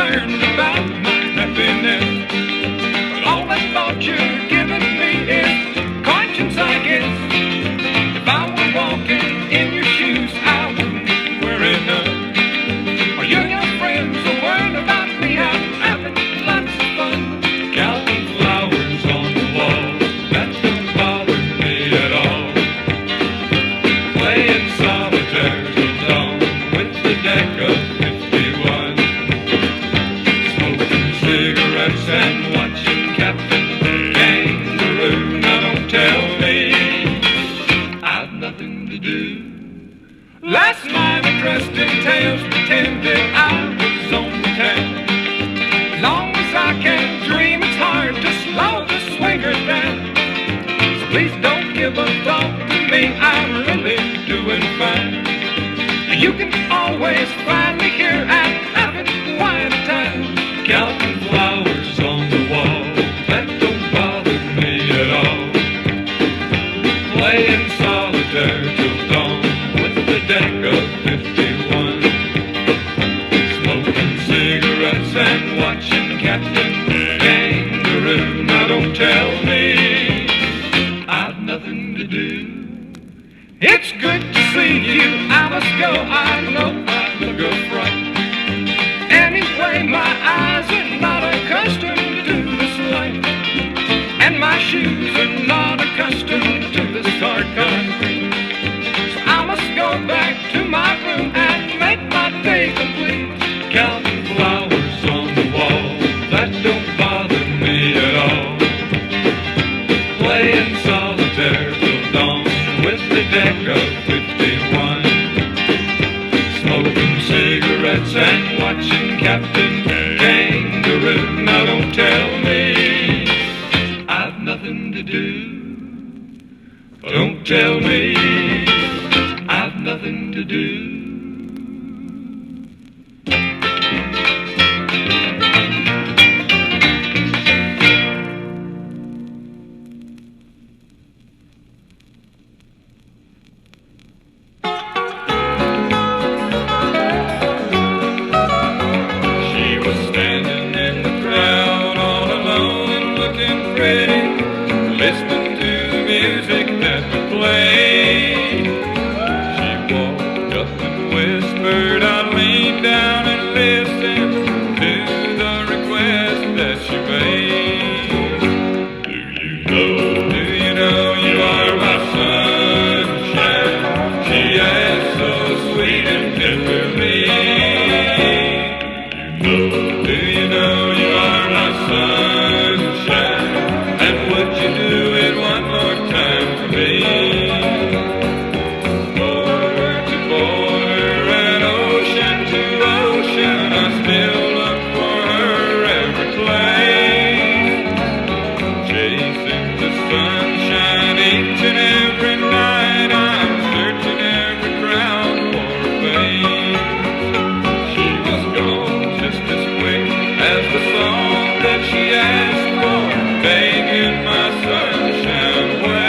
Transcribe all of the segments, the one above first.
concerned about my happiness. But all that thought you're giving me is conscience, I guess. If I were walking in your shoes, I wouldn't worry none. Or you and your friends will learn about me. I'm having lots of fun. Counting flowers on the wall, that don't bother me at all. Playing solitaire till dawn with the deck of 51. Smoking cigarettes and watching Captain Kangaroo. Now don't tell me I've nothing to do. Last night I dressed in tails, pretended I was on the town. As long as I can dream, it's hard to slow the swinger down. So please don't give a thought to me, I'm really doing fine. You can always find me here at having quite a time. Counting flowers on the wall, that don't bother me at all. Playing solitaire till dawn with the deck of 51. Smoking cigarettes and watching Captain Kangaroo. Now don't tell me I've nothing to do. It's good to see you, I must go, I know I look a fright. Anyway, my eyes are not accustomed to this light, and my shoes are not accustomed to this hard concrete. So I must go back to my room and make my day complete. Counting flowers on the wall, that don't bother me at all. Playing solitaire till dawn with the deck of 51. Smoking cigarettes and watching Captain Kangaroo. Now don't tell me I've nothing to do. Don't tell me I've nothing to do. Listening to the music that we played. She walked up and whispered, I leaned down and listened to the request that she made. Do you know you are my sunshine? She asked so sweet and tenderly. Do you know you are my sunshine? And would you do it one more time for me? Border to border and ocean to ocean, I still look for her every place. Chasing the sunshine each and every night, I'm searching every crowd for a face. She was gone just as quick as the song that she asked for, begging my sunshine away.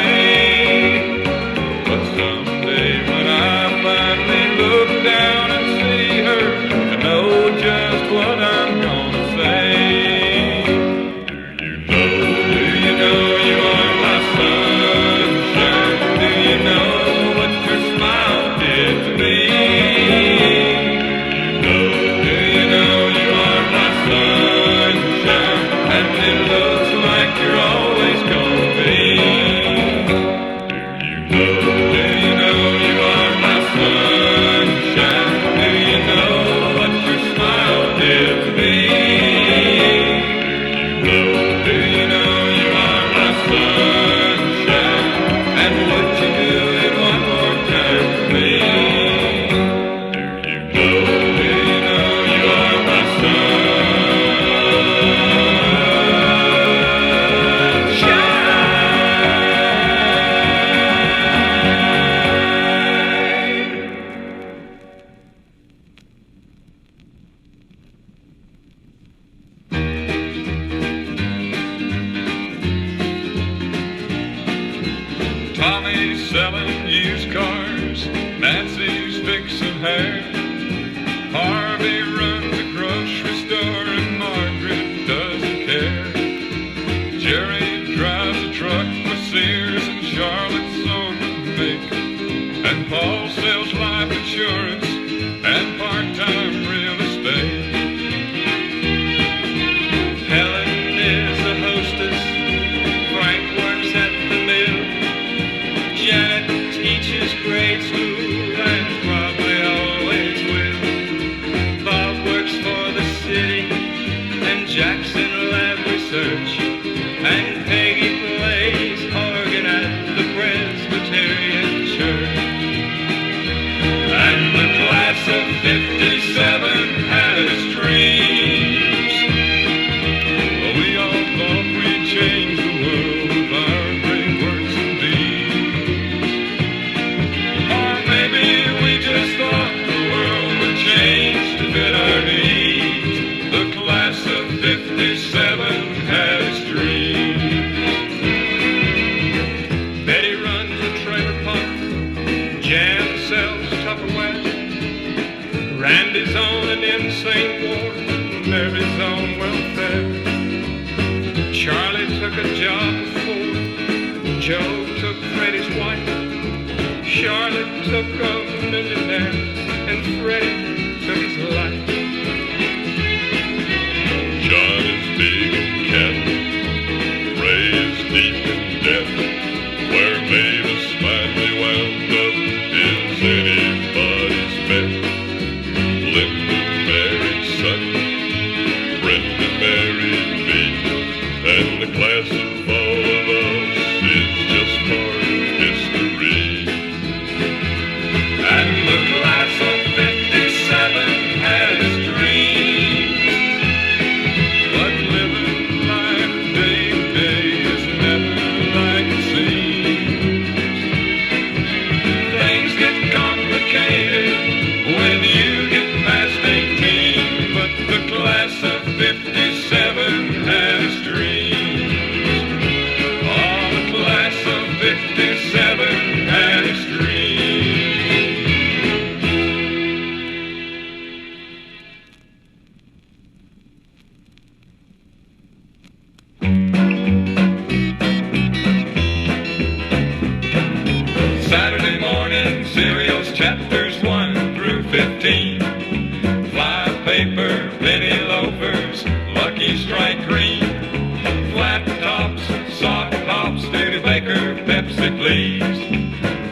But someday when I finally look down and see her, I know just what I'm gonna say. Do you know you are my sunshine? Do you know what your smile did to me? Do you know you are my sunshine? And it looks like you're always gonna be. Do you know you are my sunshine? Do you know what your smile did to me? Do you know you are my sunshine? And would you do it one more time for me? Do you know you are my sunshine? a job before. Joe took Freddie's wife. Charlotte took a millionaire. And Freddie took his life. John is big in cattle. Ray is deep in debt. Where Mavis finally wound up is anybody's bet. Linda married Sonny. Brenda married me. And the class of all of us is just part of history. And the class of 57 has dreams. But living life day to day is never like it seems. Things get complicated when you get past 18. But the class of 57 has dreams. Oh, the class of 57 has dreams. Saturday morning serials, chapters 1 through 15. Fly paper, penny loafers, Lucky Strike green. Flat tops, sock hops, Studebaker, Pepsi please.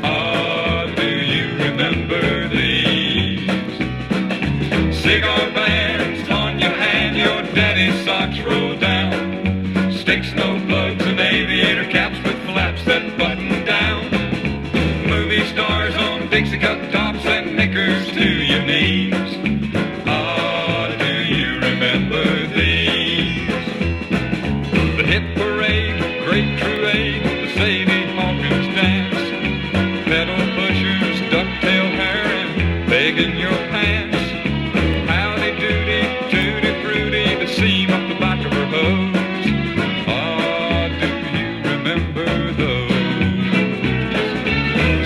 Oh, do you remember these? Cigar bands on your hand, your daddy's socks roll down. Stick snow plugs and aviator caps with flaps that button down. Movie stars on Dixie cup tops and knickers to your knees. Oh, do you remember these? The hit parade, great truade, the Sadie Hawkins dance. Pedal pushers, ducktail hair and begging your pants. Howdy doody, tutti fruity, the seam up the back of her hose. Oh, do you remember those?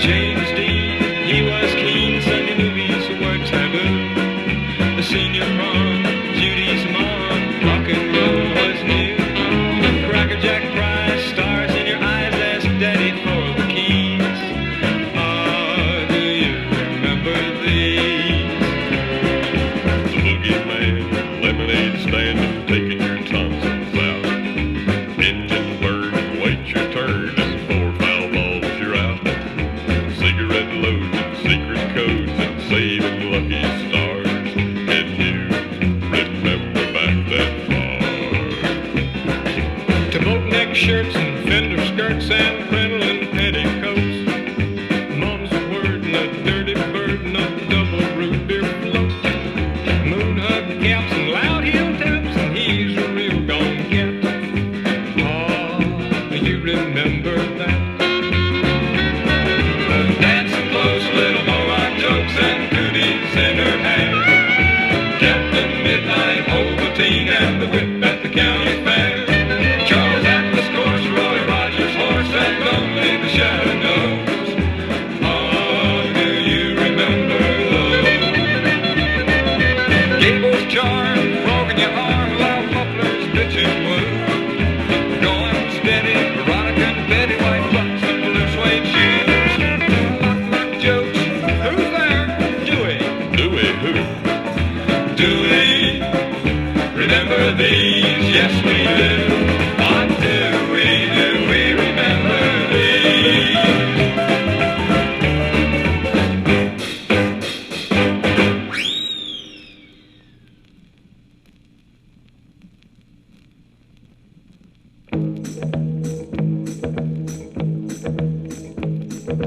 James Dean, he was keen, Sunday movies were taboo. The senior prom, Judy's mom, rock and roll was new. Cracker Jack Price, stars in your eyes, ask Daddy for the keys. Oh, do you remember these? The boogeyman, lemonade stand, and taking your tonsils out. Engine burn, wait your turn, and 4 foul balls you're out. Cigarette loads and secret codes and saving lucky stars. Can you remember back that far? To boat-neck shirts and fender skirts and crinoline petticoats. Mom's word and a dirty bird and a double root beer float. Moon hug caps and loud heel taps, and he's a real gone cat. Oh, you remember that? Dancing close, little mohawk jokes and goodies in her hair. Captain Midnight, Ovaltine, and the whip at the county fair. Charles Atlas course, Roy Rogers horse, and only the shadow knows. Oh, do you remember those? Gable's charm, frog in your arm, loud mufflers, bitchin' woo. Going steady, Veronica and Betty, white bucks and blue suede shoes. Lockwood jokes, who's there? Dewey. Dewey who? Dewey, remember these? Yes, we do. What do we remember these?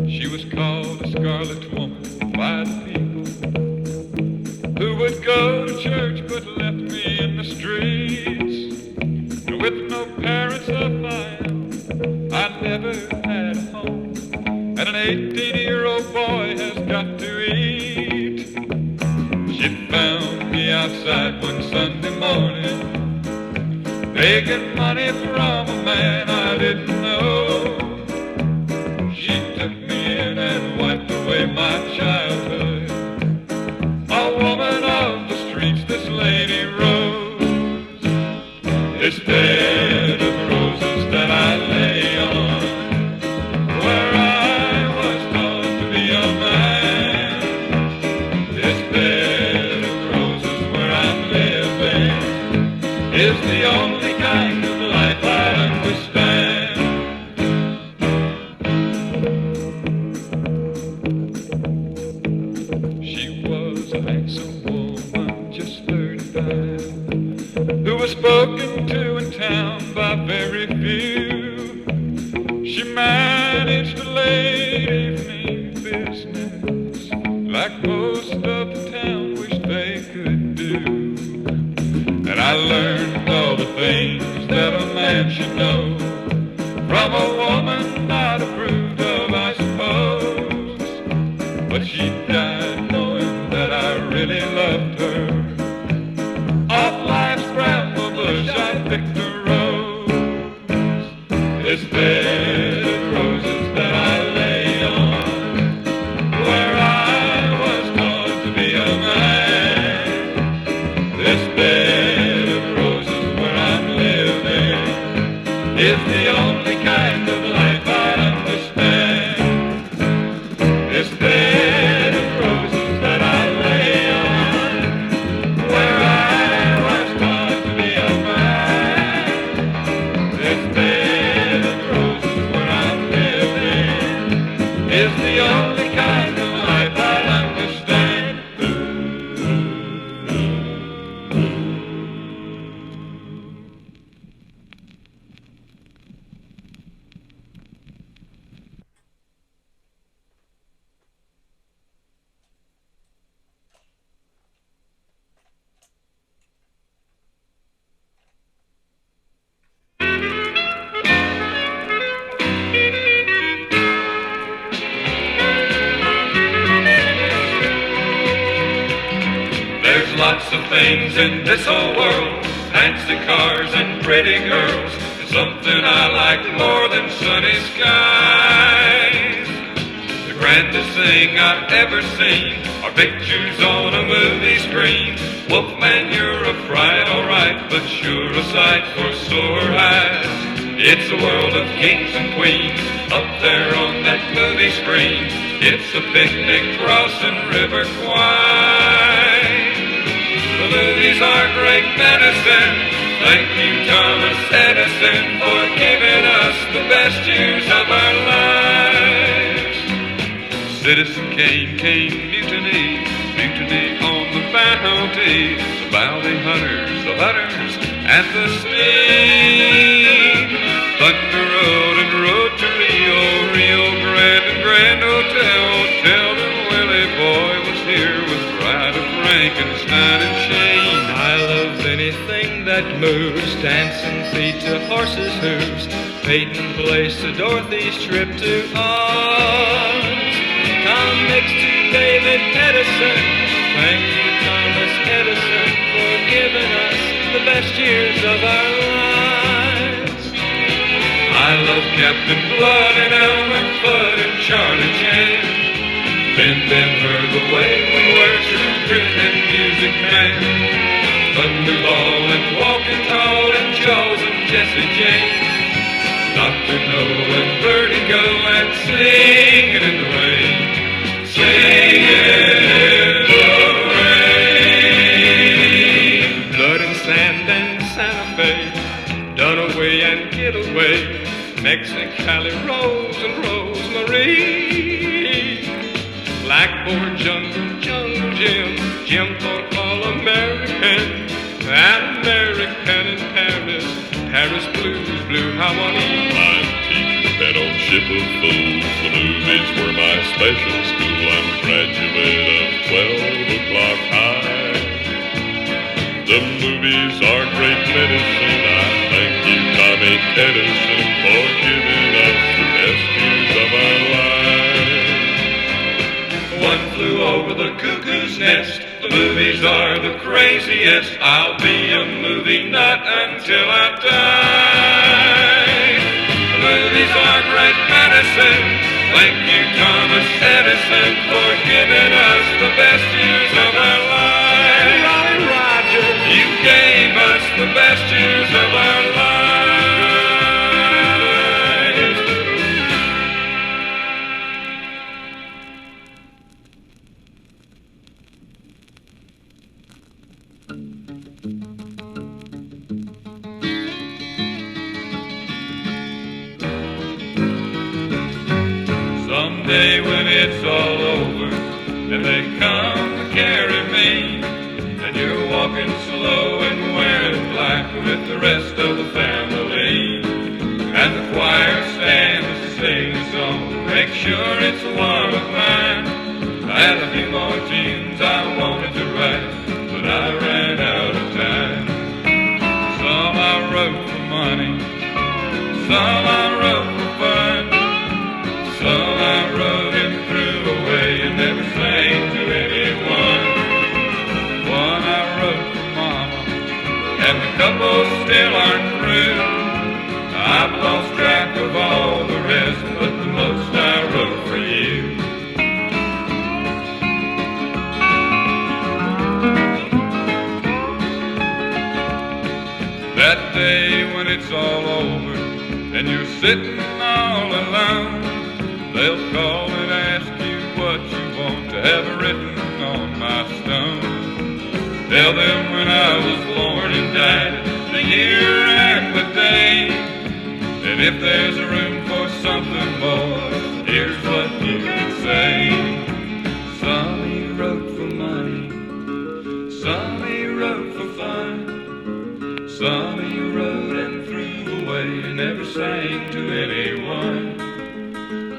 She was called a scarlet woman by the people who would go to church but left me in the streets. With no parents of my own, I never had a home, and an 18-year-old boy has got to eat. She found me outside one Sunday morning, begging money from a man I didn't know. She took me in and wiped away my childhood. A woman of the streets, this lady Rose. Instead of roses that I is the only kind of life I understand. She was a handsome woman, just 35, who was spoken to in town by very few. She managed a late evening business like most of the town wished they could do. And I learned all the things that a man should know from a woman not approved of, I suppose. But she died knowing that I really loved her. Off life's bramble bush I picked a rose. This bed of roses that I lay on, where I was taught to be a man. This bed of roses where I'm living is the only kind of life I understand. This bed of roses that I lay on, where I was taught to be a man. This bed of roses where I'm living is the only kind of life I understand. There's lots of things in this whole world, fancy cars and pretty girls, and something I like more than sunny skies. The grandest thing I've ever seen are pictures on a movie screen. Wolfman, you're a fright, alright, but sure a sight for sore eyes. It's a world of kings and queens up there on that movie screen. It's a picnic crossing River Kwai. The movies are great medicine. Thank you, Thomas Edison, for giving us the best years of our lives. Citizen Kane came mutiny, mutiny on the bounty. The bounty hunters, and the steam. Thunder Road and Road to Rio, Rio Grande and Grand Hotel. Tell them Willie Boy was here with Bride of Frankenstein and Shane. I love anything that moves, dancing feet to horses' hooves, Peyton Place to Dorothy's trip to Oz. Comics to David Edison, thank you Thomas Edison for giving us the best years of our lives. I love Captain Blood and Elmer Fudd and Charlie Chan. Ben heard the way we were children and Music Man. Thunderball and Walking Tall and Jaws and Jesse James. Dr. No and Vertigo and Singing in the Rain. Singing in the rain. Blood and Sand and Santa Fe, Dunaway and Getaway, Mexicali Rose and Rosemary. Blackboard Jungle, Jungle Jim, Jim Thorpe All-American, American in Paris, Paris Blues, Blue Hawaii. I'm teacher's pet on Ship of Fools. The movies were my special school. I'm a graduate of 12 o'clock high. The movies are great medicine. I thank you, Tommy Edison, for giving us the best years of our lives. One flew over the cuckoo's nest. The movies are the craziest. I'll be a movie nut until I die. The movies are great medicine. Thank you, Thomas Edison, for giving us the best years of our lives. Rolly Roger, You gave us the best years of our lives. day when it's all over and they come to carry me, and you're walking slow and wearing black with the rest of the family, and the choir stands to sing a song, make sure it's one of mine. I had a few more tunes I wanted to write, but I ran out of time. Some I wrote for money, some I wrote for fun, some I wrote and threw away and never sang to anyone. One I wrote for Mama, and the couple still aren't through. I've lost track of all the rest, but the most I wrote for you. That day when it's all over and you're sitting all alone, they'll call and ask you what you want to have written on my stone. Tell them when I was born and died, the year and the day, and if there's room for something more, here's what you can say. Some he wrote for money, some he wrote for fun, some he wrote and threw away and never sang to anyone.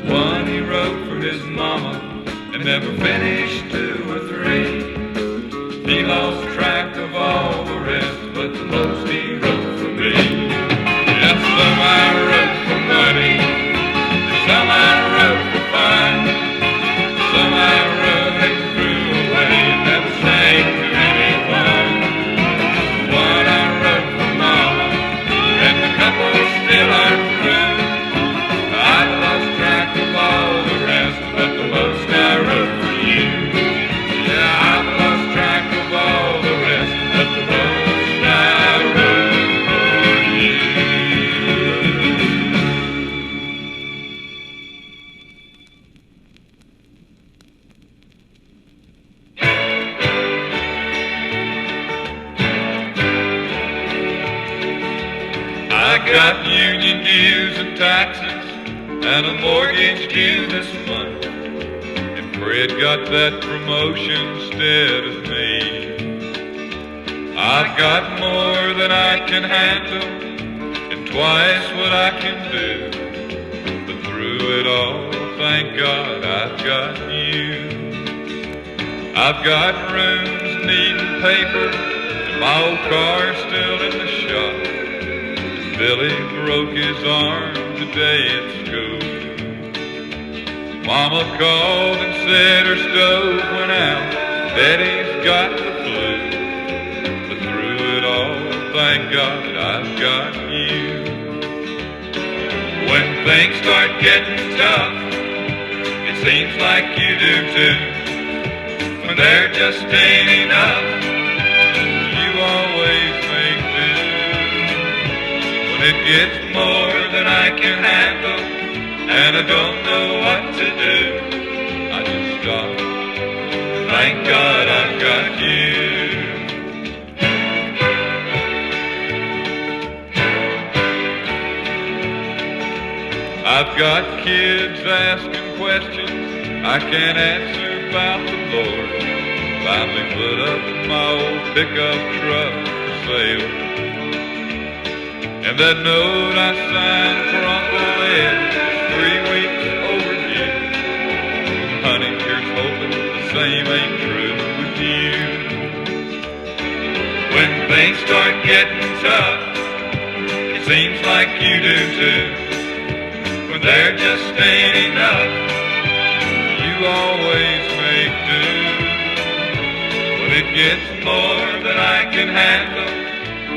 One he wrote for his mama and never finished two or three. He lost track of all the rest, but the most he wrote for me. Yes, some I wrote for money, some I wrote for fun, some I wrote and threw away and never sang to anyone. One I wrote for Mama, and the couple still aren't through. I've lost track of all the rest, but the most I wrote for you. Yeah, I've lost track of all the rest, but the most I wrote for you. I got union dues and taxes and a mortgage due this month, and Fred got that promotion instead of me. I've got more than I can handle and twice what I can do, but through it all, thank God I've got you. I've got rooms needing paper and my old car's still in the shop. Billy broke his arm today at school. Mama called and said her stove went out. Daddy's got the flu. But through it all, thank God I've got you. When things start getting tough, it seems like you do too. When there just ain't enough, you always make do. When it gets more than I can handle and I don't know what to do, I just stop. Thank God I've got you. I've got kids asking questions I can't answer about the Lord. Finally put up my old pickup truck for sale. And that note I signed for Uncle Ed is 3 weeks overdue. Honey, here's hoping the same ain't true with you. When things start getting tough, it seems like you do too. When there just ain't enough, you always make do. When it gets more than I can handle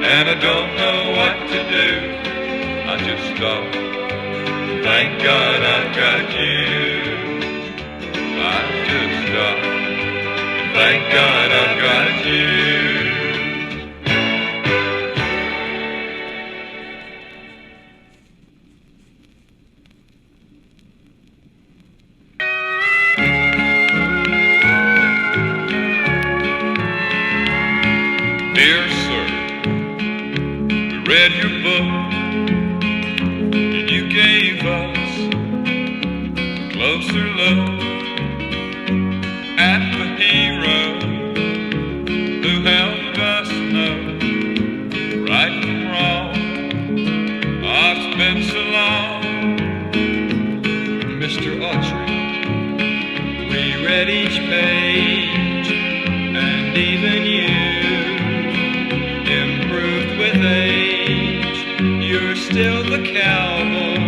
and I don't know what to do, I just stop. Thank God I've got you. I just stop. Thank God I've got you. Dear sir, read your book and you gave us a closer look read each page, and even you improved with age. You're still the cowboy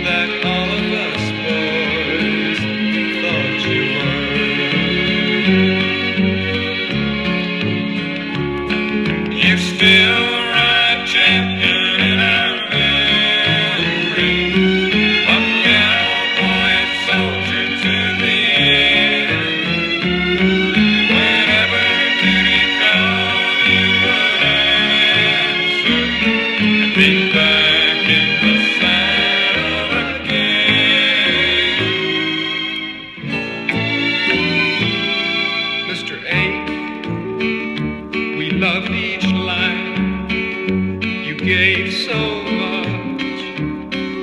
that all of us boys thought you were. You still ride champion in our memories, a cowboy soldier to the end. Whenever duty called, you would answer and be back in the saddle again. Mr. A, we loved each line. You gave so much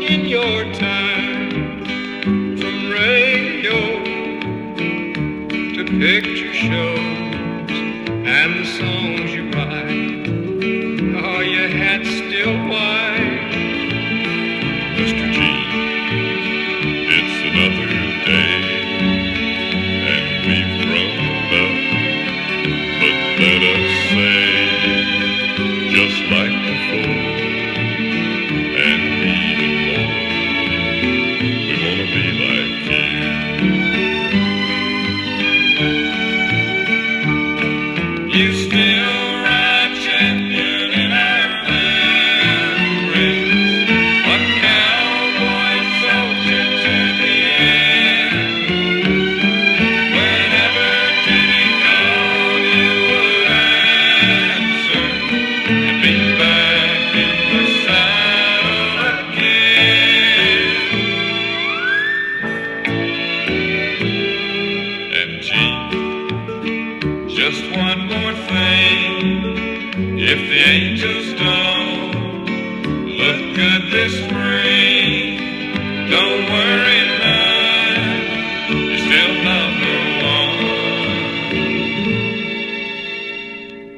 in your time, from radio to picture shows and the songs you write. Oh, you had still white. Mr. G, it's another day, and we've grown up, but let us say, just like before, and even more, we wanna be like you. You still ride champion in our memories, a cowboy soldier to the end. Whenever duty called, you would answer and be back in the saddle again. And gee, just one more thing, if the angels don't look good this spring, don't worry none, you're still number one,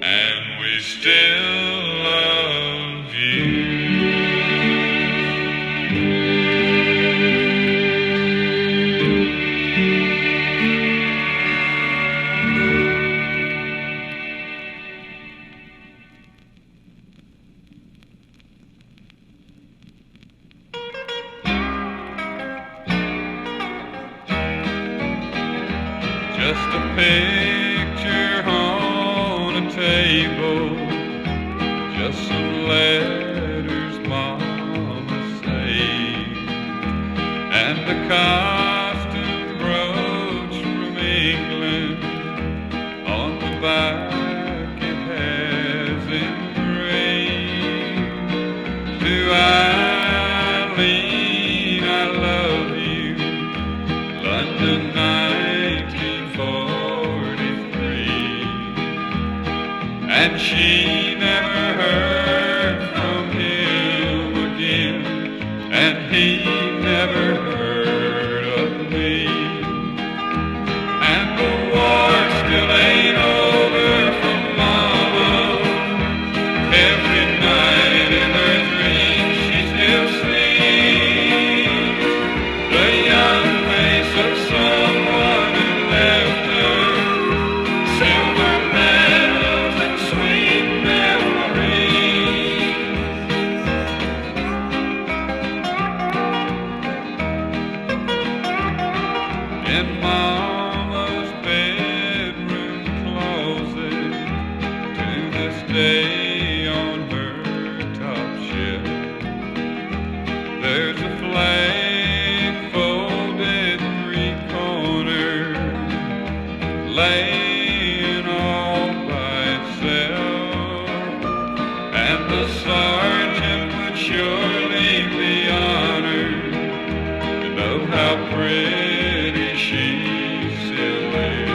and we still love you. Just a picture on a table, just some letters Mama saved, and a costume brooch from England. On the back it has engraved, to Eileen, I love you, London 1943. And she never heard from him again, and he never heard of me. And the war still ain't over for Mama. Every night in her dreams she still sees the young face of someone who left her silver medals and sweet memories. In Mama's bedroom closet, to this day on her top shelf, there's a flag folded three-cornered, laying all by itself, and the sergeant would surely be honored to know how pretty she still is,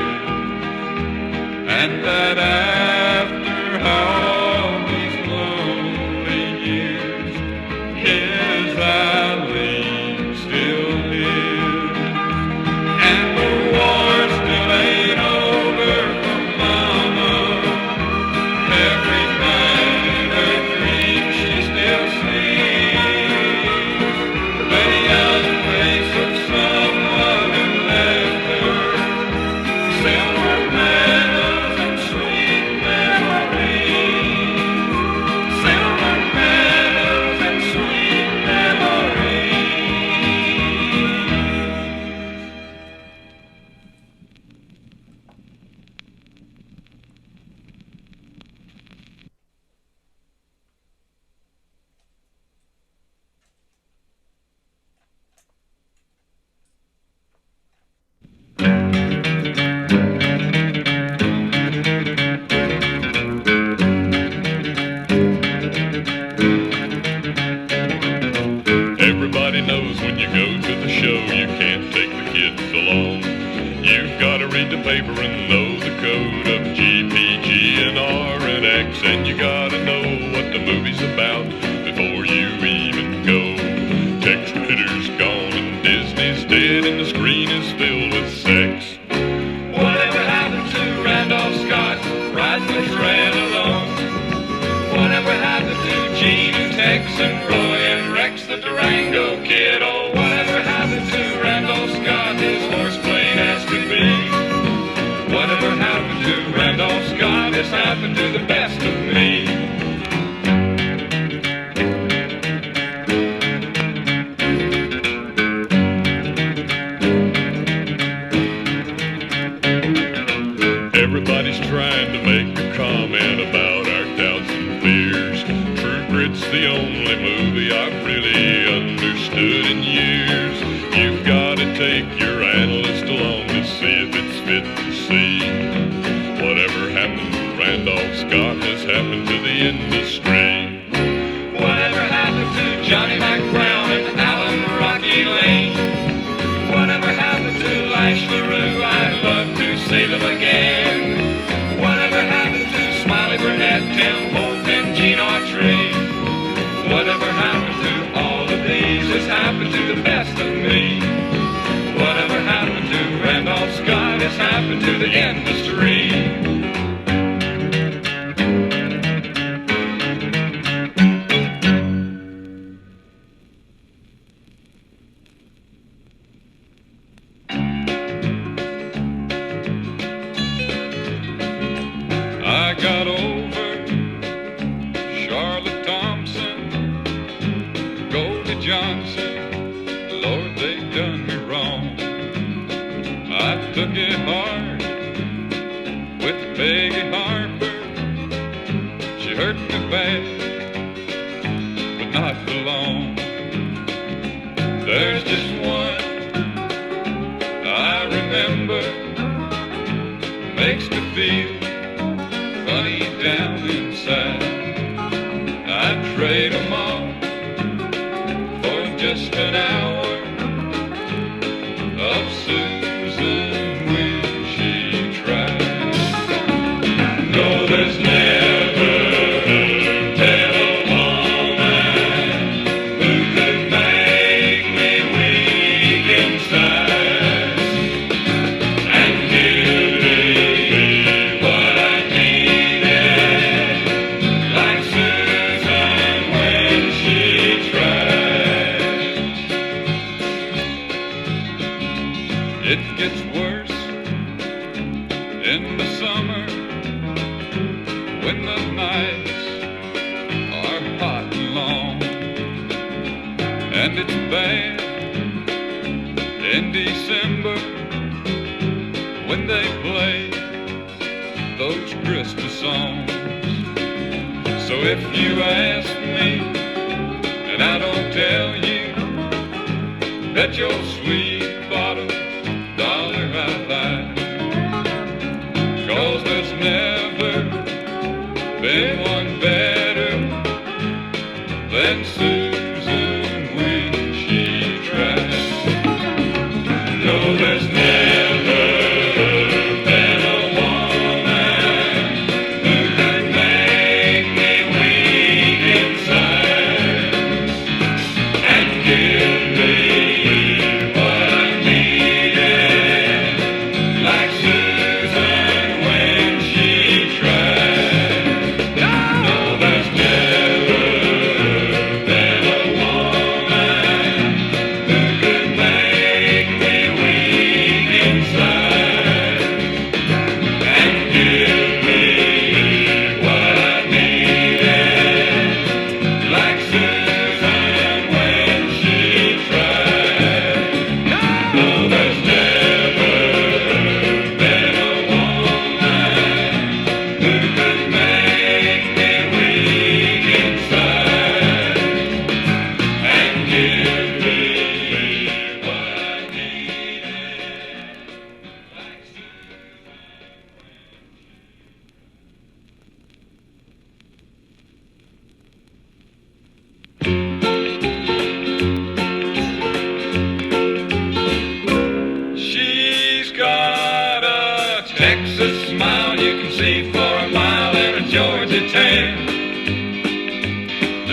and that after all these lonely years, his Eileen still lives. And the war still ain't over for Mama. Every night in her dreams children know the code of GPG and R and X, and you gotta know what the movie's about before you even go. Tex Ritter's gone and Disney's dead and the screen is filled with sex. Whatever happened to Randolph Scott riding the train alone? Whatever happened to Gene and Tex and Roy and Rex the Durango Kid? Oh, whatever happened to Randolph Scott, his horse plain as could be? Whatever happened to Randolph Scott has happened to the best of me. Everybody's trying to make a comment about our doubts and fears. True Grit's the only movie I've really understood in years. You've got to take your analyst along to see if it's fit to see. Whatever happened to Randolph Scott has happened to the industry. Whatever happened to Johnny McBrown and Alan Rocky Lane? Whatever happened to Lash LaRue? I'd love to see them again. Whatever happened to Smiley Burnett, Tim Holt, and Gene Autry? Whatever happened to all of these has happened to the best of me. Whatever happened to Randolph Scott has happened to the industry. I got over Charlotte Thompson, Goldie Johnson. Lord, they done me wrong. I took it hard with Peggy Harper. She hurt me bad, but not for long. There's just one I remember, makes me feel funny down inside. I'd trade 'em all for just an hour of Susan when she tried. No, there's never been a woman who could make me weak inside and give me what I needed, like Susan when she tried. It gets worse in the summer when the nights are hot and long, and it's bad in December when they play those Christmas songs. So if you ask me and I don't tell you that your sweet bottom dollar I lied, 'cause there's never been one better than Susan when she tried. No, there's never been a woman who could make me weak inside and give me what I needed, like Susan when she tried. No, there's never been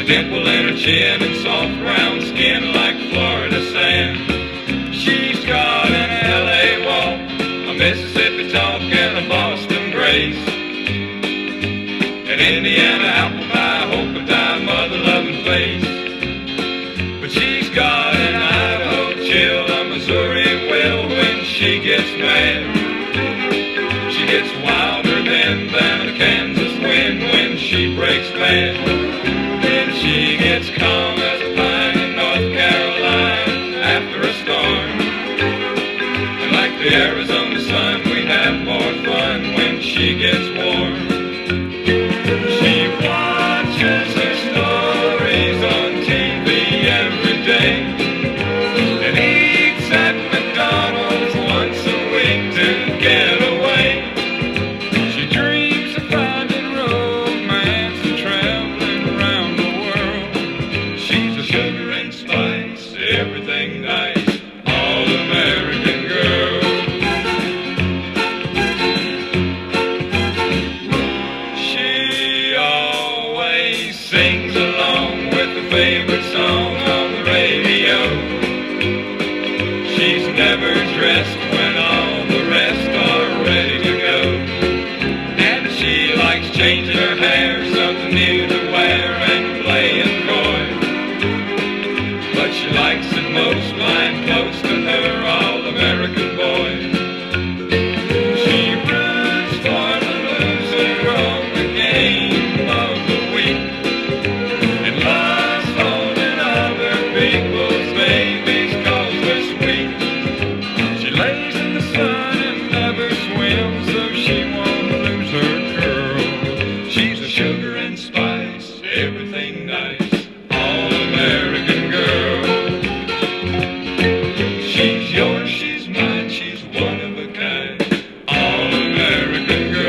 dimple in her chin and soft round skin like Florida sand. She's got an LA walk, a Mississippi talk, and a Boston grace. An Indiana apple pie, hope of die, mother-loving face. But she's got an Idaho chill, a Missouri will when she gets mad. She gets wilder than a Kansas wind when she breaks bad. Then she gets calm as a pine in North Carolina after a storm. And like the Arizona sun, we have more fun when she gets warm. She watches her stories on TV every day and eats at McDonald's once a week to get away. She dreams of finding romance and traveling around the world. She's a sugar and spice, everything nice, all-American girl. She always sings along with her favorite song on the radio. She's never dressed when all the rest are ready to go. And she likes changing her hair, something new to wear and playing coy. But she likes it most lying close to her all-American boy. She roots for the loser on the game of the week and loves holding other people's babies 'cause they're sweet. She lays in the sun and never swims so she won't lose her curl. She's a sugar and spice, everything nice, all-American girl. She's yours, she's mine, she's one of a kind, all-American girl.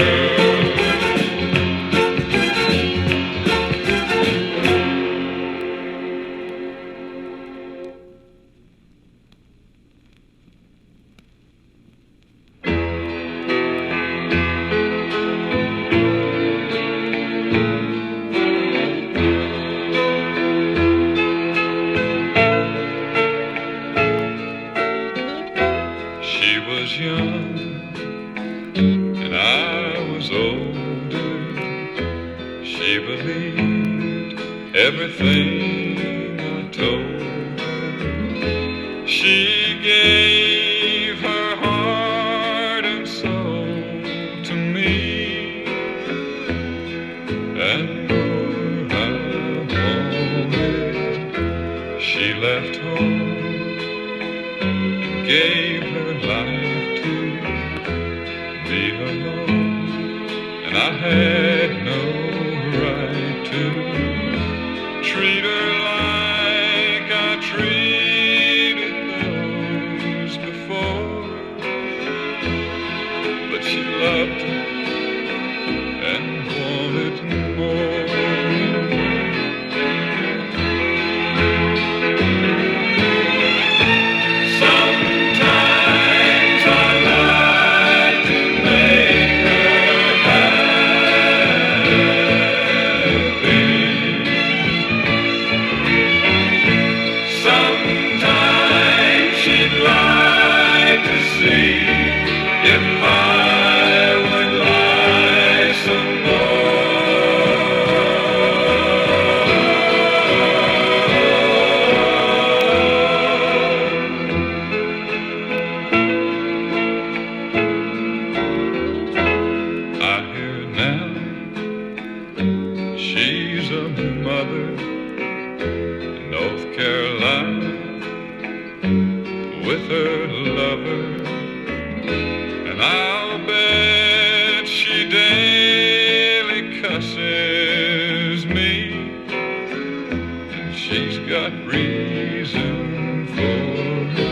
She was young and I was older. She believed everything I told her. She gave her heart and soul to me, and more I wanted. She left home and gave her life to be alone, and I had no right to treat her like I treated those before. But she loved and wanted more. She's a mother in North Carolina with her lover, and I'll bet she daily cusses me, and she's got reason for it.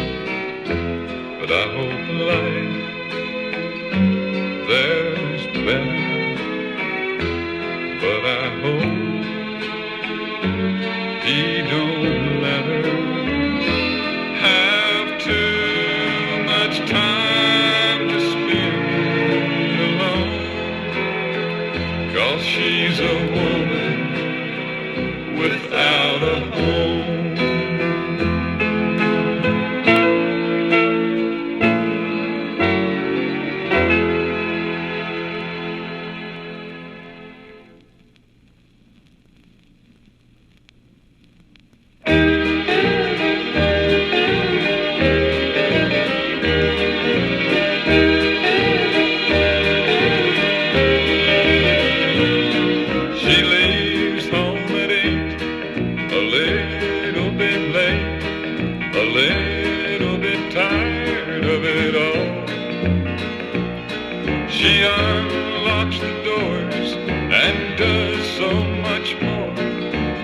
But I hope life there's better. But I hope he don't let her have too much time to spend alone, 'cause she's a woman without a home. She leaves home at 8, a little bit late, a little bit tired of it all. She unlocks the doors and does so much more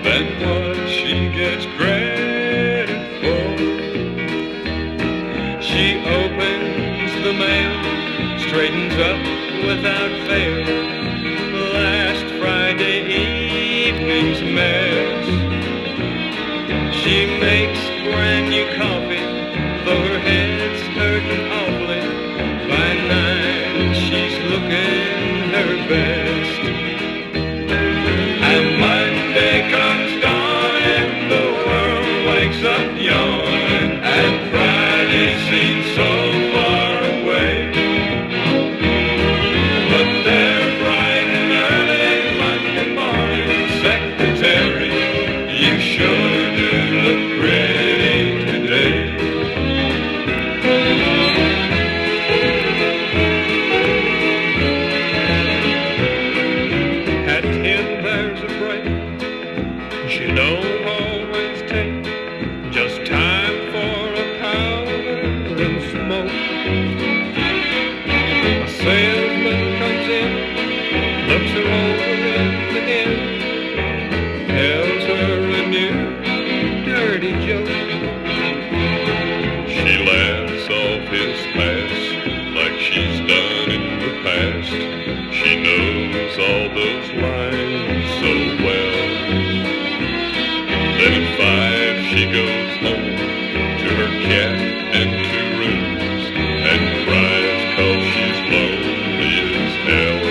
than what she gets credit for. She opens the mail, straightens up without fail last Friday evening's mess. She makes brand new coffee, though her head's hurting awfully. By 9, she's looking her best. And Monday comes dawning, the world wakes up yawning, and Friday seems so far away. But there, bright and early Monday morning, secretary, you sure do look pretty today. At 10 there's a break. She don't always take just time for a powder and smoke. A salesman comes in, looks her over in the end, tells her a new dirty joke. She laughs off his past like she's done in the past. She knows all those lines so well. Then at 5 she goes home to her cat and 2 rooms and cries 'cause she's lonely as hell.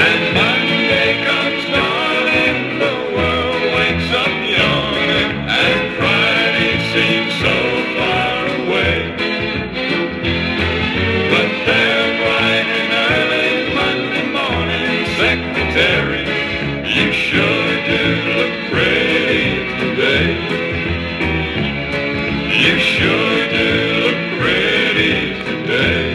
And Monday comes dawning, the world wakes up yawning, and Friday seems so far away. But there, bright and early Monday morning, secretary, you sure do look pretty today. You sure do look pretty today.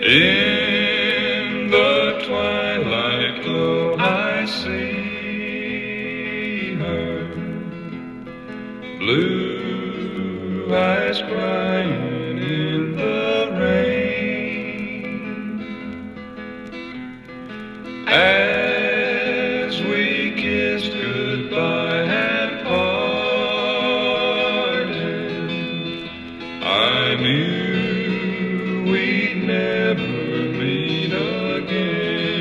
In the twilight glow I see her, blue eyes crying in the rain. As we kissed goodbye and parted, I knew we'd never meet again.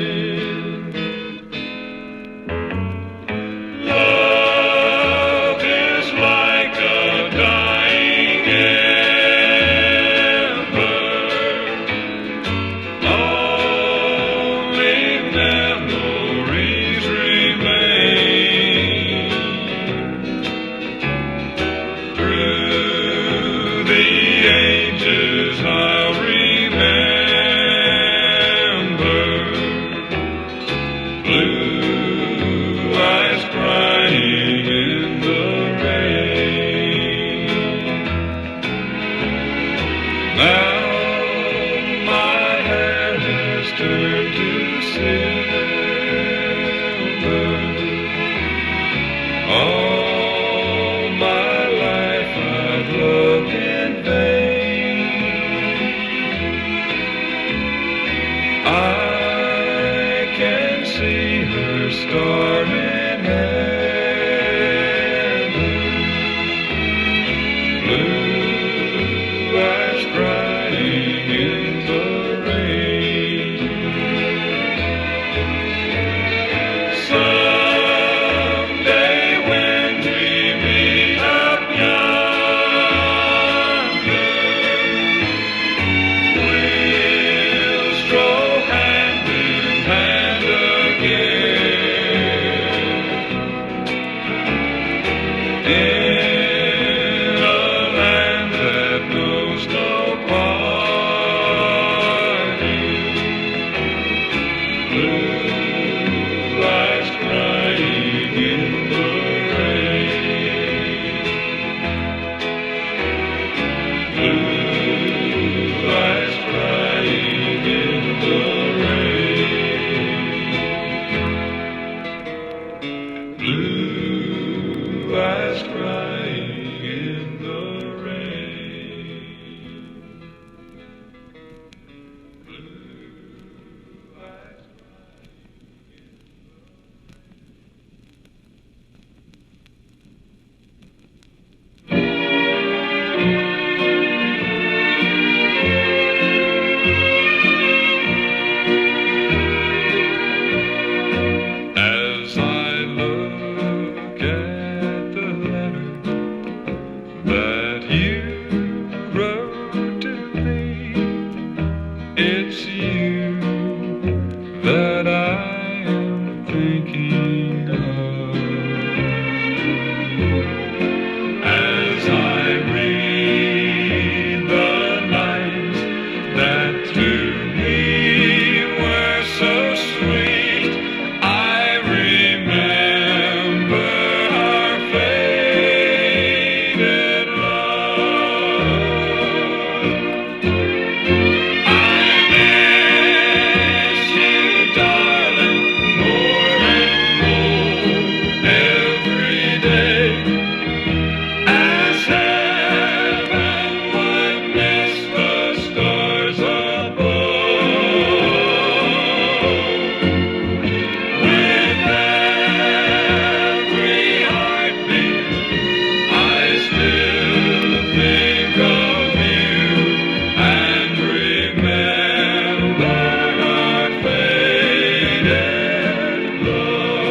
Love is like a dying ember, only memories remain. Through the ages I'll remember blue eyes crying in the rain. Now my hair has turned to silver. All my life I've loved in vain. I can see her star in heaven, blue eyes crying in the rain. Someday when we meet up yonder, we'll stroll hand in hand again, in a land that knows no parting. Blue eyes crying in the rain. Blue eyes crying in the rain. Blue eyes crying in the rain. Blue eyes. As I look at the letter that you wrote to me, it's you that I am thinking of. As I read the lines that to me were so sweet, I remember our faded love. I miss you, darling, more and more every day. As heaven would miss the stars above. With every heartbeat, I still think of you and remember our faded love.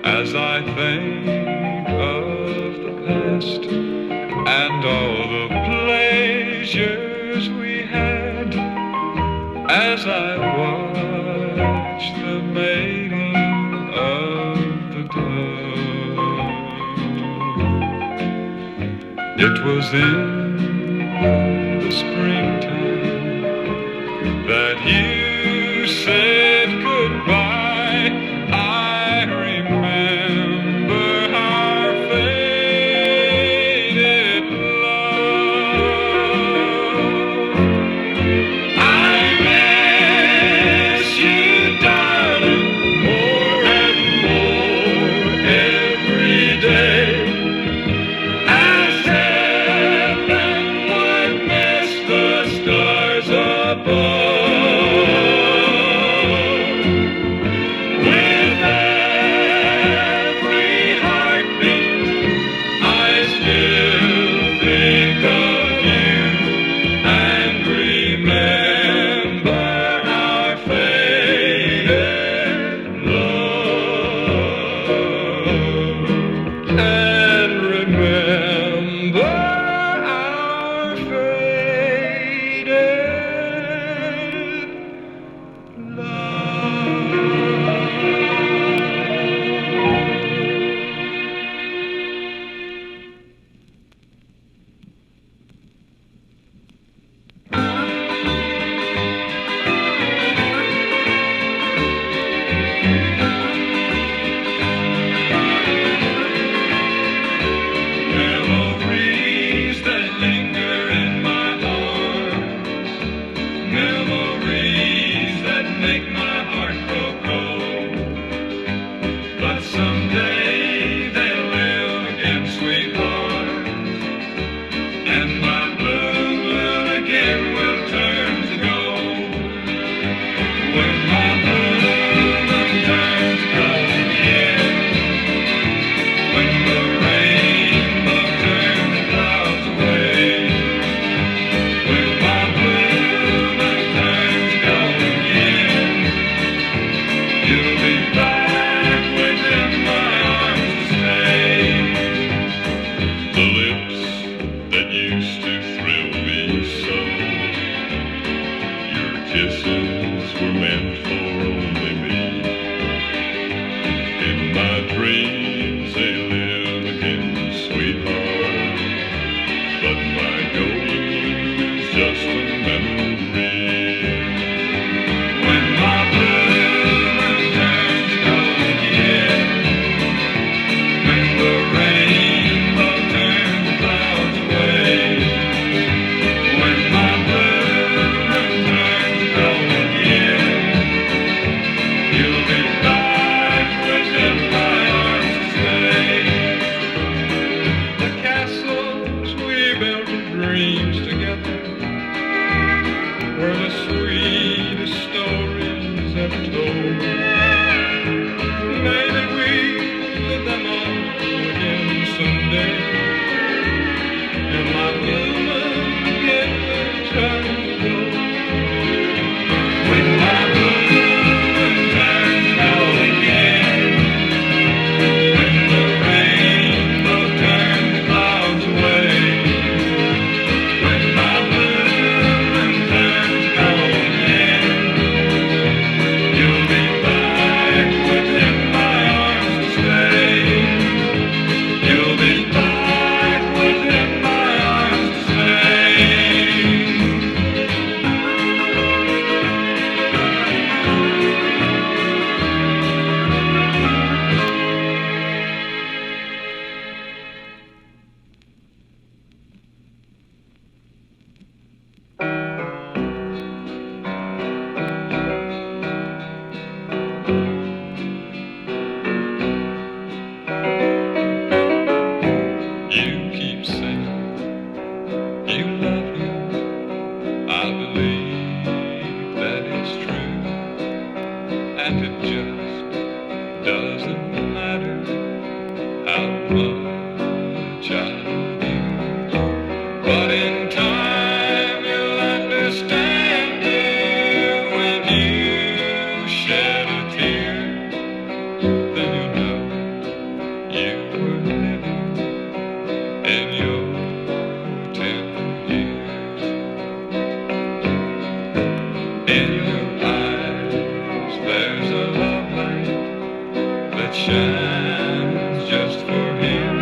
As I think of the past and all the pleasures we had, as I watch the mating of the dove, it was in the springtime that you said goodbye. I remember our faded love. make my heart grow cold. But someday they'll live again, sweetheart, and my blue moon again will turn to gold. When my blue moon turns to gold again, when the rainbow turns the clouds away, when my blue moon turns to gold again, you'll be back within my arms to stay. The lips that used to thrill me so, your kisses were meant for only me. In my dreams they live again, sweetheart, but my golden blue is just a memory. When my blue moon turns to gold again, when the rainbow turns the clouds away, when my blue moon turns to gold again, you'll be back within my arms to stay. The castles we built in dreams together were the sweetest stories ever told. Maybe we live them all again someday, and my blue moon again will turn to gold. When my blue moon turns to gold again, when the rainbow turns the clouds away, when my blue moon turns to gold again, you'll be back within my arms to stay. You'll be back within my arms to stay. You keep saying you love him. I believe that it's true, and it just doesn't matter how much I love you. But in time you'll understand, dear, when you shed a tear, then you'll know you were living in your tender years. In your eyes there's a love light that shines just for him.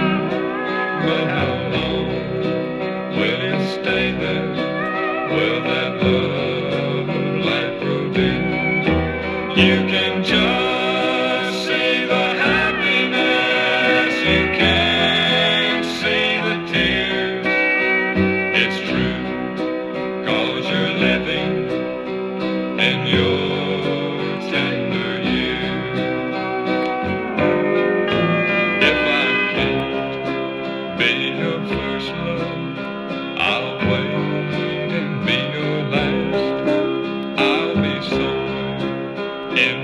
But how long will it stay there? Will that love light grow dim? You can just see the happiness, you can't see the tears. It's true, 'cause you're living in your tender years. If I can't be your first love, I'll wait and be your last. I'll be somewhere in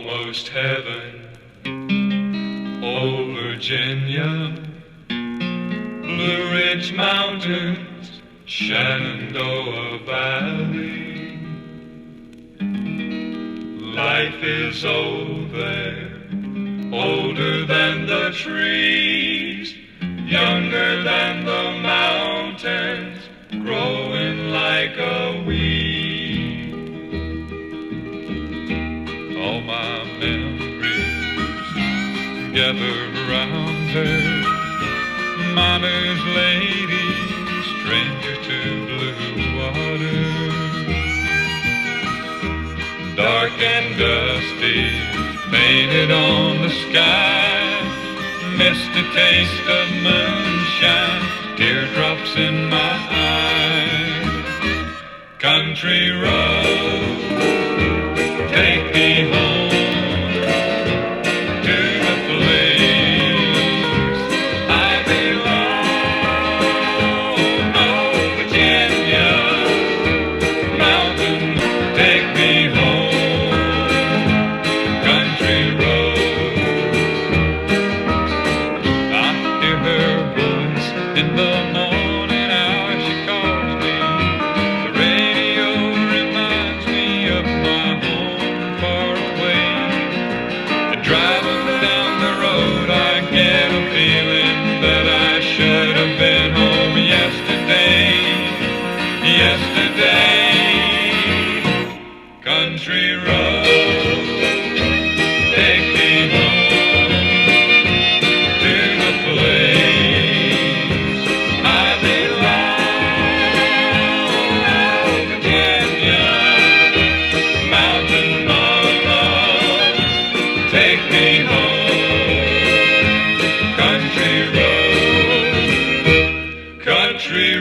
almost heaven. Oh, Virginia, Blue Ridge Mountains, Shenandoah Valley. Life is old there, older than the trees, younger than the mountains, growing like a weed. All my memories gather around her, mama's lady, stranger to blue water. Dark and dusty, painted on the sky, missed a taste of moonshine, teardrops in my eyes. Country road, take me home to the place I belong. Oh, Virginia, mountain, take me home. Country road, I hear her voice in the morning hour. She calls me. The radio reminds me of my home far away. And driving down the road, I get a feeling that I should have been home yesterday. Yesterday, country road, take me home to the place I belong. Oh, Virginia, mountain mama, take me home. Country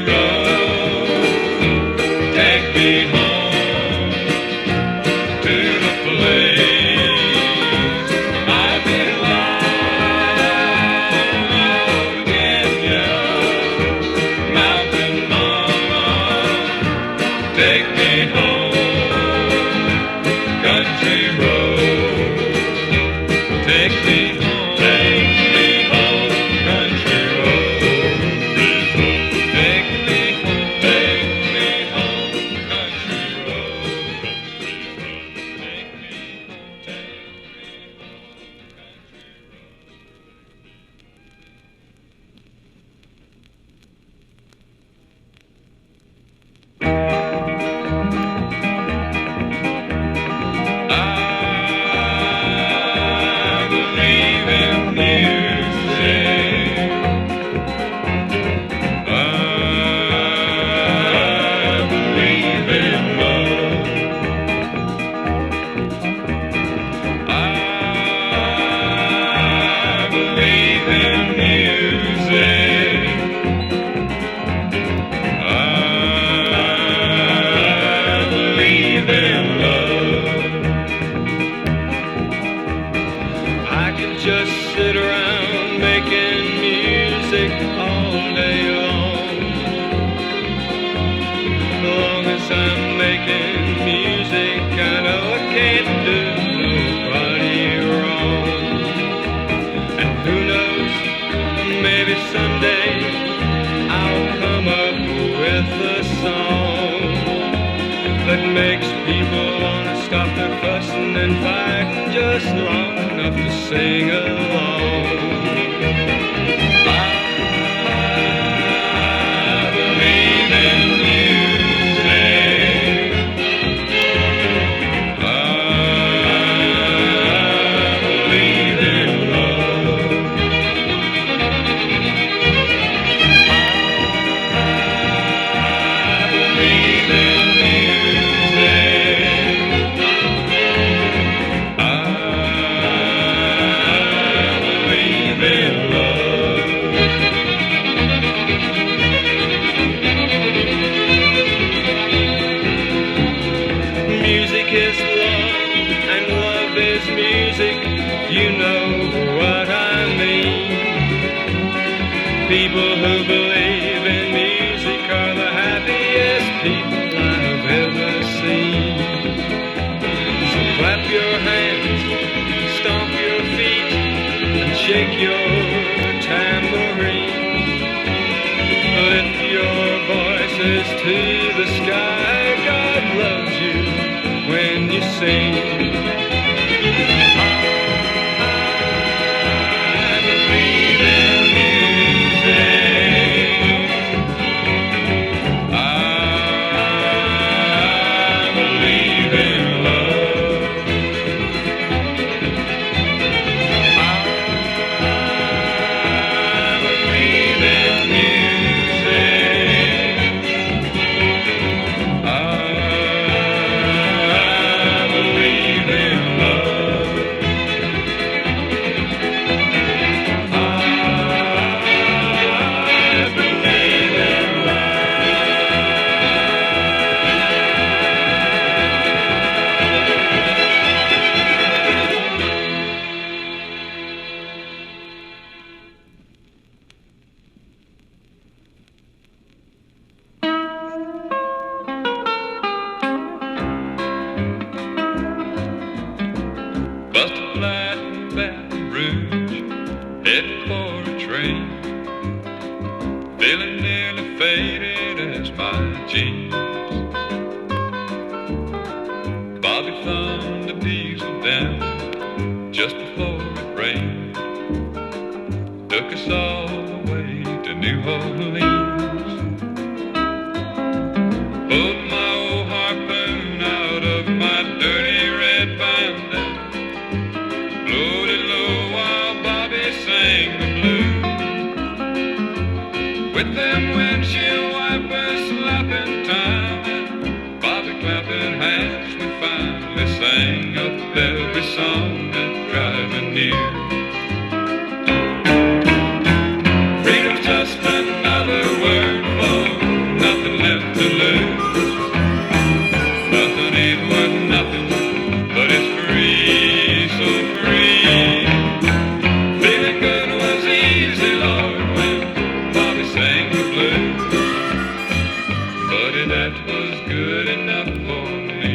road, take me home to the place I belong. Oh, Virginia, mountain mama, take me home. Country road, take me home. Take me home. Country road, take me home. Take me home. Country road, take me I believe in music. I believe in love. I believe in music. I believe in love. I can just sit around making music all day long. As long as I'm making music, I know I can't do nobody wrong. And who knows, maybe someday I'll come up with a song that makes people want to stop their fussing and fighting just long enough to sing along. I believe in music. I believe in love. I believe in music. I believe in love. Music is love, and love is music. You know what I mean. People who believe in music are the happiest people I've ever seen. So clap your hands Take your tambourine, lift your voices to the sky. God loves you when you sing. I believe in music. I believe in love. I believe in music. I believe in love. I believe in Busted flat in Baton Rouge, heading for a train. Feeling nearly faded as my jeans. Bobby thumbed a diesel down just before it rained. Took us all the way to New Orleans. Pulled my old harpoon out of my dirty red bandana. Blowed it low while Bobby sang the blues. With them windshield wipers slapping time and Bobby clapping hands, we finally sang up every song that driving near. Freedom's just another word for nothing left to lose. Nothing ain't worth nothing, but it's free, so free. Feeling good was easy, Lord, when Bobby sang the blues. Buddy, that was good enough for me.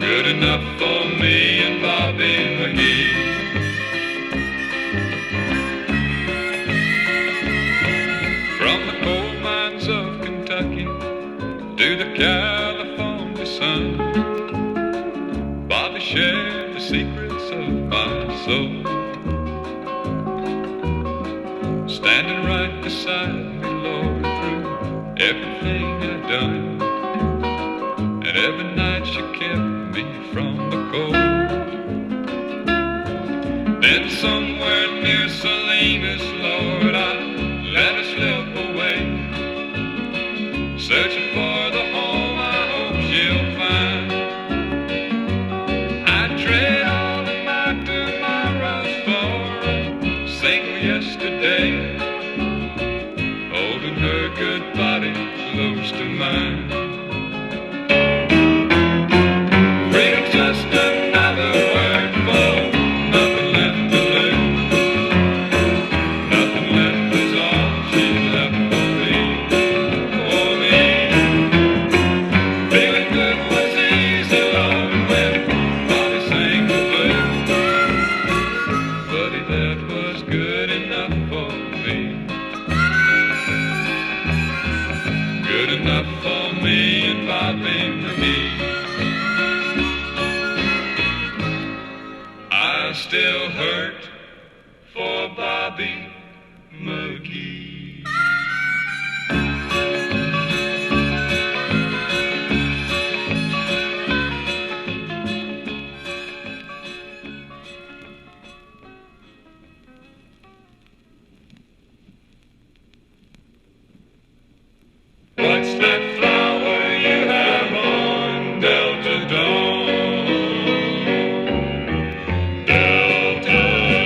Good enough for me and Bobby McGee. From the coal mines of Kentucky to the California sun, Bobby shared the secrets of my soul. Standing right beside me, Lord, through everything I'd done. And every night she kept me from the cold. Then somewhere near Salinas, Lord, I let her slip away. Searching for the home I hope she'll find. I'd trade all of my tomorrows for a single yesterday, holding her good body close to mine. Freedom's just another word for nothing left to lose. Nothing left is all she left for me. For me. Feeling good was easy, Lord, when Bobby sang the blues. Buddy, that was good enough for me. Good enough for me and Bobby McGee. I still hurt for Bobby McGee. What's that flower you have on Delta Dawn? Delta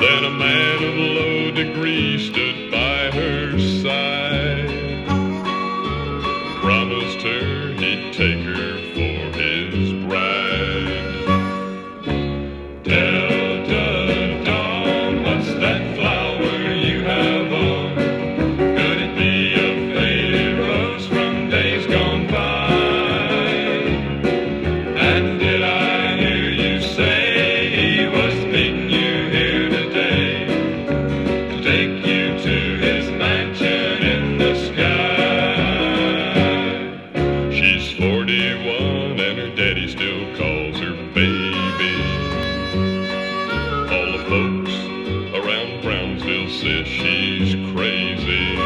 Then a man of low degree stood by her side, promised her he'd take her for his bride. Delta Dawn, what's that flower you have on? Could it be a faded rose from days gone by? And did I hear you say he was meeting you here today to take you to his mansion in the sky? She's 41 and her daddy still calls her baby. All the folks around Brownsville says she's crazy,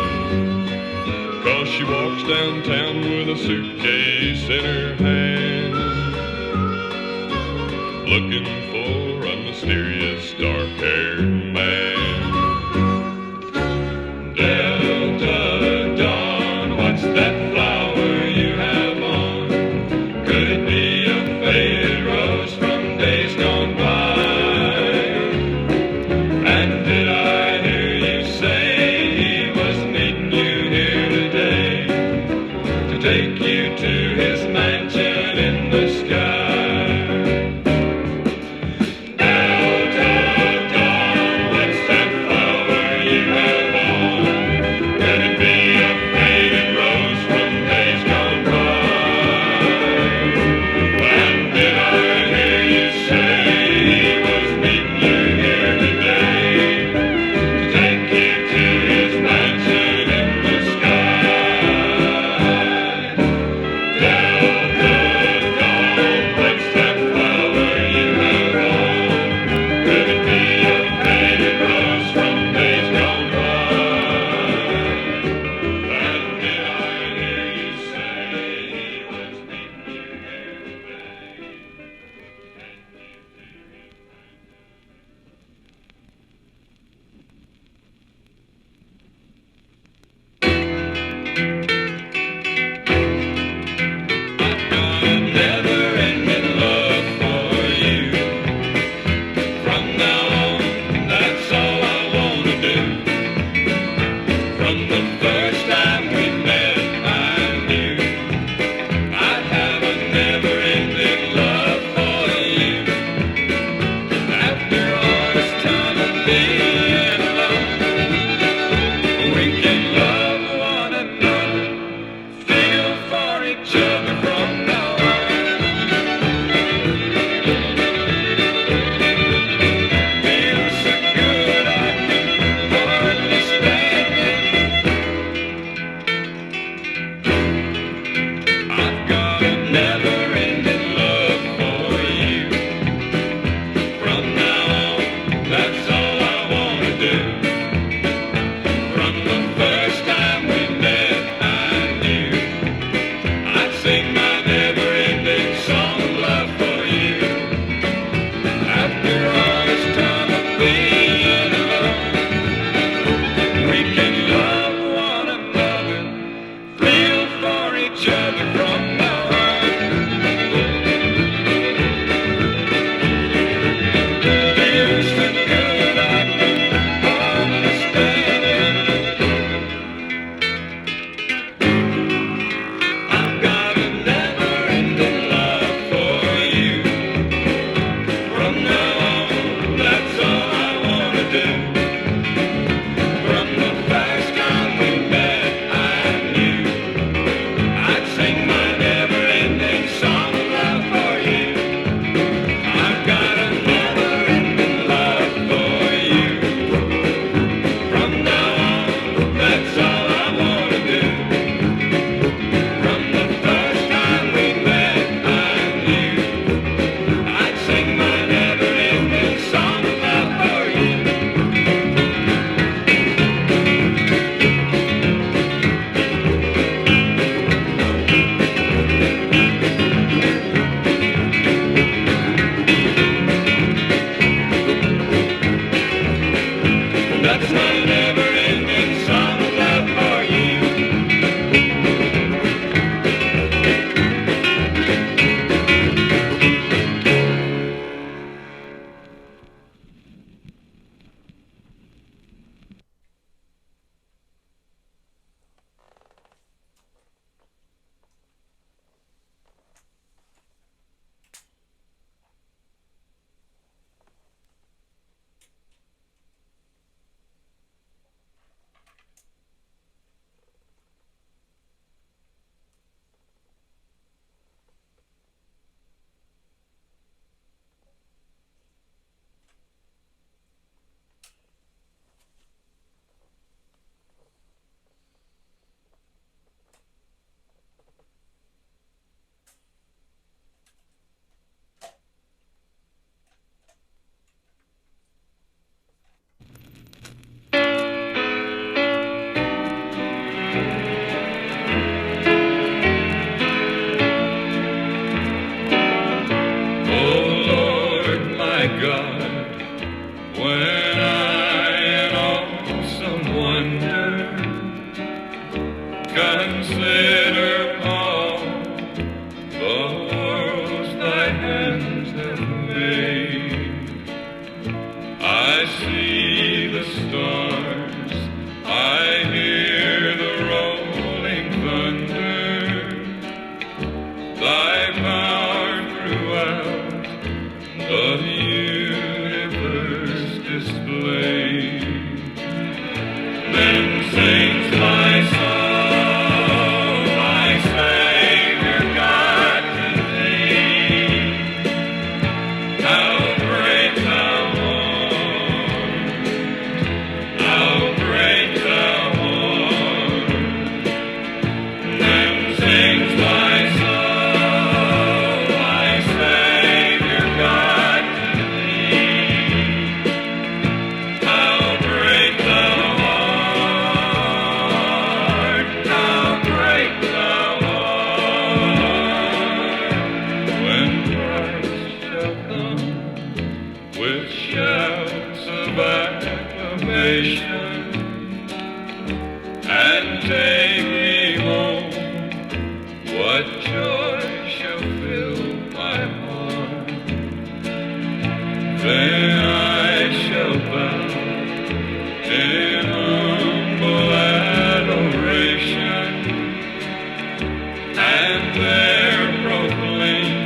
'cause she walks downtown with a suitcase in her hand, looking for a mysterious dark-haired man. Delta Dawn, what's that flower you have on? Could it be a faded rose from days gone by? And did I hear you say he was meeting you here today to take you to his mansion in the sky? Delta Dawn. when I in awesome wonder consider all the worlds thy hands have made. I see the stars, I hear the rolling thunder, thy power throughout the universe displayed. Then sings my soul, my Savior God, to thee. How great thou art, how great thou art. Then sings my soul, my Savior God, to thee. How great thou art, how great thou art. When Christ shall come with shouts of acclamation and take me home, what joy shall fill my heart. Then I shall bow in humble adoration and there proclaim,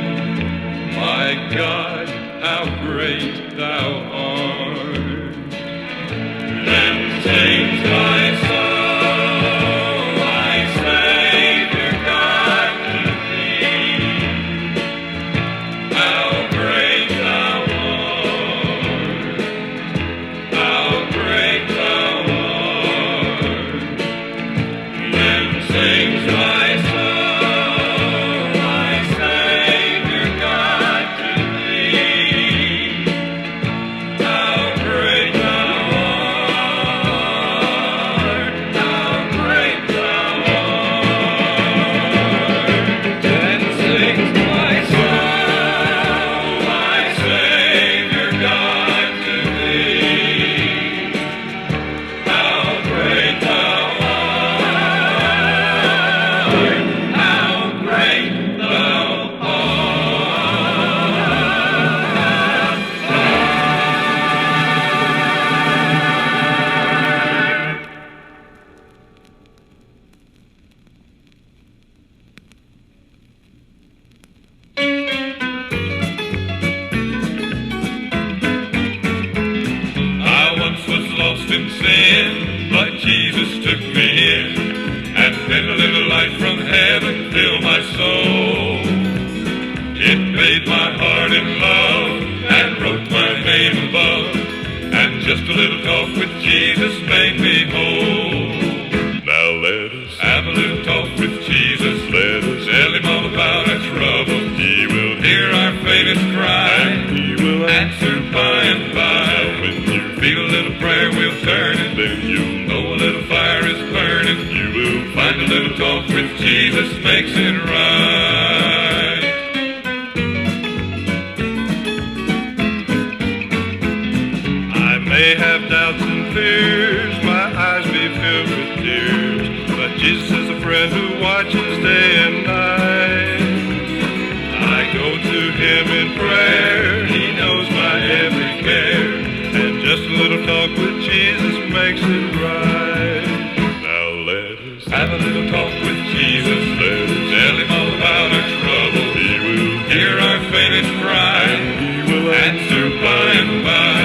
my God, how great thou art. Then sings my soul, my Savior God, to thee. How great thou art, how great thou art. Then sings my soul, my Savior God, to thee. How great thou art, how great thou art. Then sings my soul, my Savior God, to thee. How great thou art, how great thou I once was lost in sin, but Jesus took me in, and then a little light from heaven filled my soul. It made my heart in love and wrote my name above, and just a little talk with Jesus made me whole. Now let us Have a little talk with Jesus, let us tell him all about our trouble. He will Hear our faintest cry, He will answer by and by. When you Feel a little prayer, we'll turn it. then you Know a little fire is burning. you will Find a little talk with Jesus makes it right. I may have doubts and fears, my eyes be filled with tears, but Jesus is a friend who watches day and night. I go to him in prayer, he knows my every care, and just a little talk with Jesus makes it right. now let us Have a little talk with Jesus, let us tell him all about our trouble. He will Hear our faintest cry, He will answer by and by.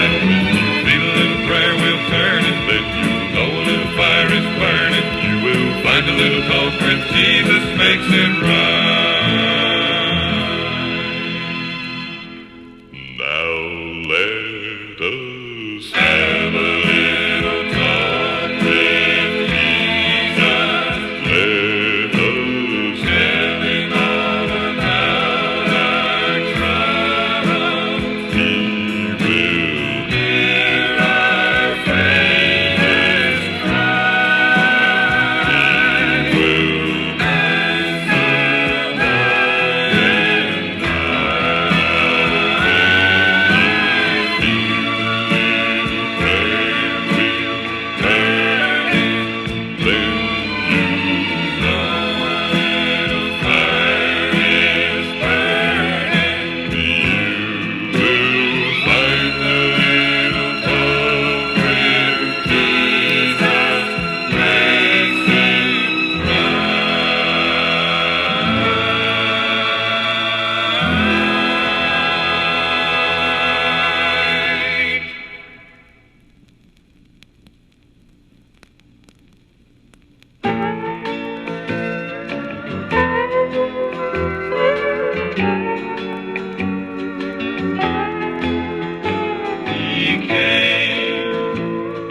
Feel a little prayer, we'll turn it. then you Know a little fire is burning. you will Find a little talk with Jesus makes it right. now let us have a little talk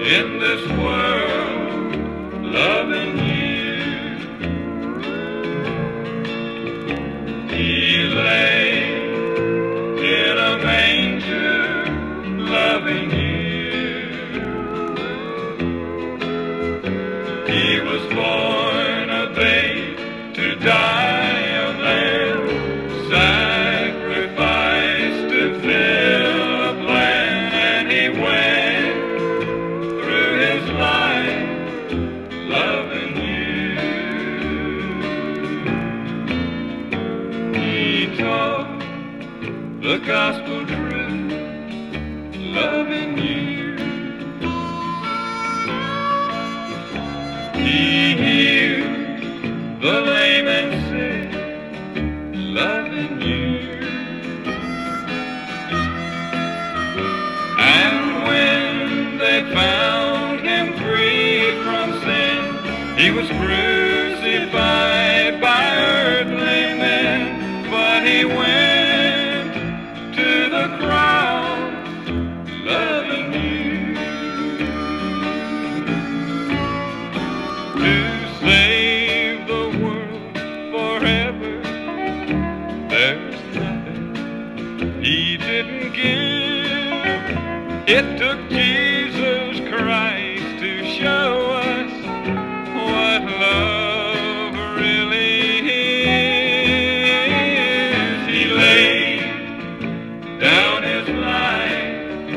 in this world, loving you. He lay in a manger, loving you. He was born a babe to die a lamb, sacrificed to fill a plan, and he went through his life loving you. He taught the gospel truth, loving you. He healed the lame and sick, loving you. And when they found him free from sin, he was crucified by earthly men, but he went to the cross, loving you. To save the world forever, there's nothing he didn't give. It took Jesus Christ to show us what love really is. He laid down his life,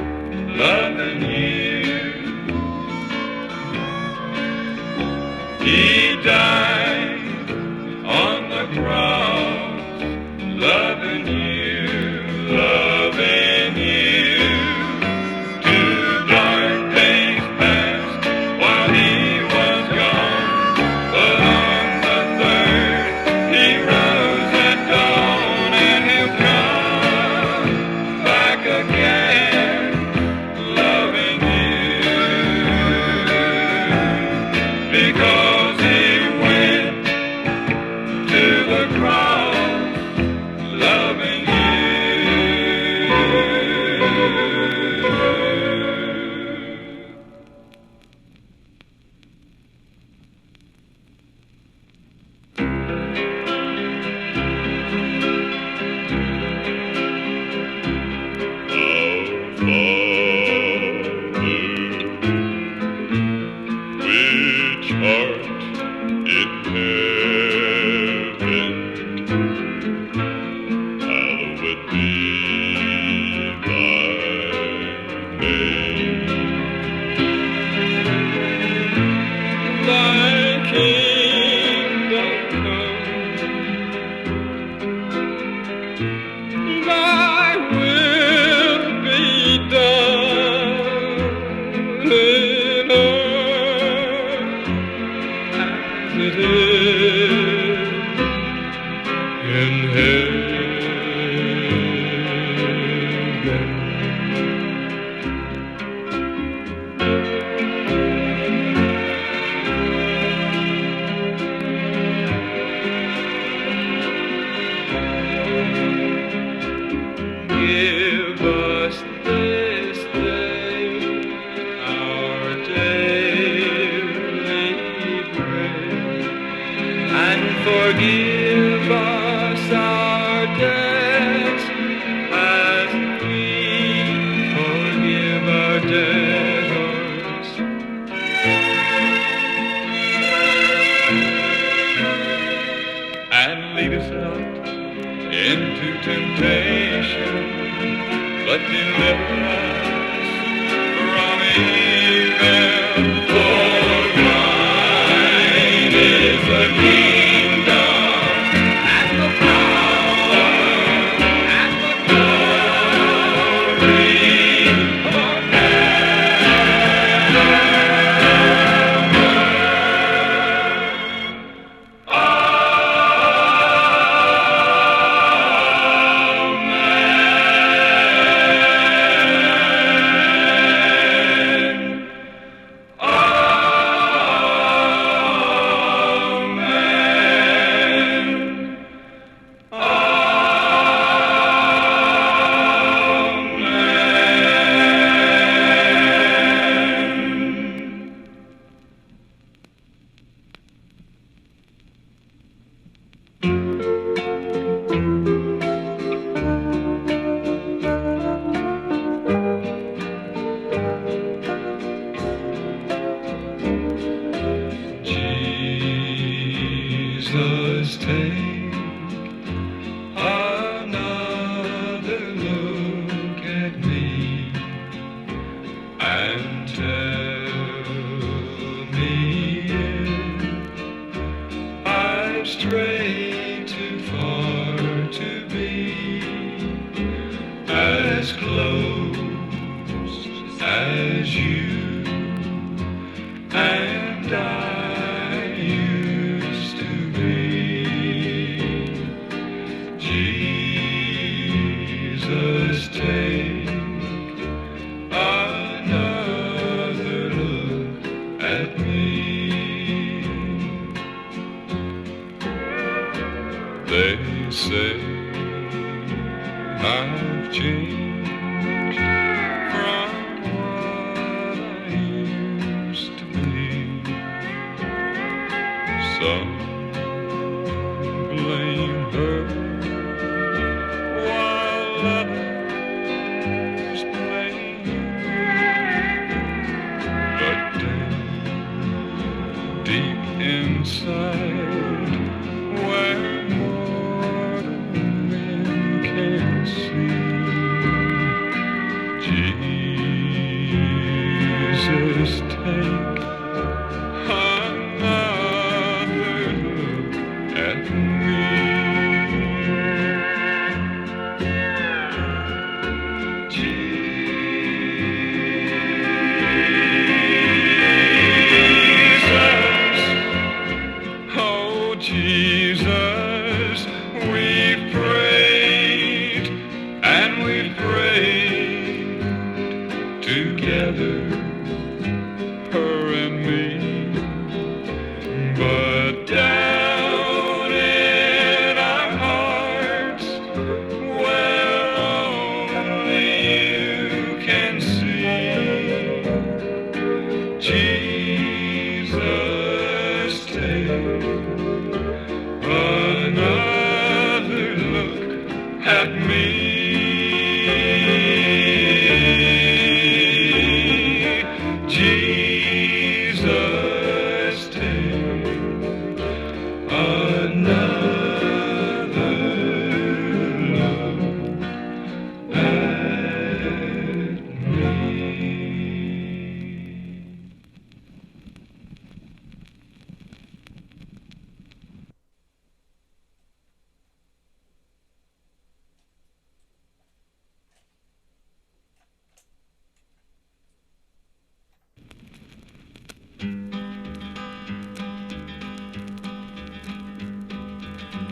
loving you. He died on the cross, loving you, loving you. Two dark days passed while he was gone, but on the third he rose at dawn, and he'll come back again, loving you, because he went to the cross, loving you. Which art in heaven, hallowed be thy name. Thy kingdom come, thy will be done in earth as it is in heaven. Give us this day our daily bread, and forgive us our debts as we forgive our debtors. And lead us not into temptation, but deliver us from evil. For thine is the kingdom and the power and the glory forever. Amen. some blame her while others blame. But deep inside, where mortal men can see, Jesus, take another look at me. Jesus, oh Jesus, we've prayed and we've prayed together, her and me, but down in our hearts, where only you can see, Jesus, take another look at me. Jesus, take another look at me.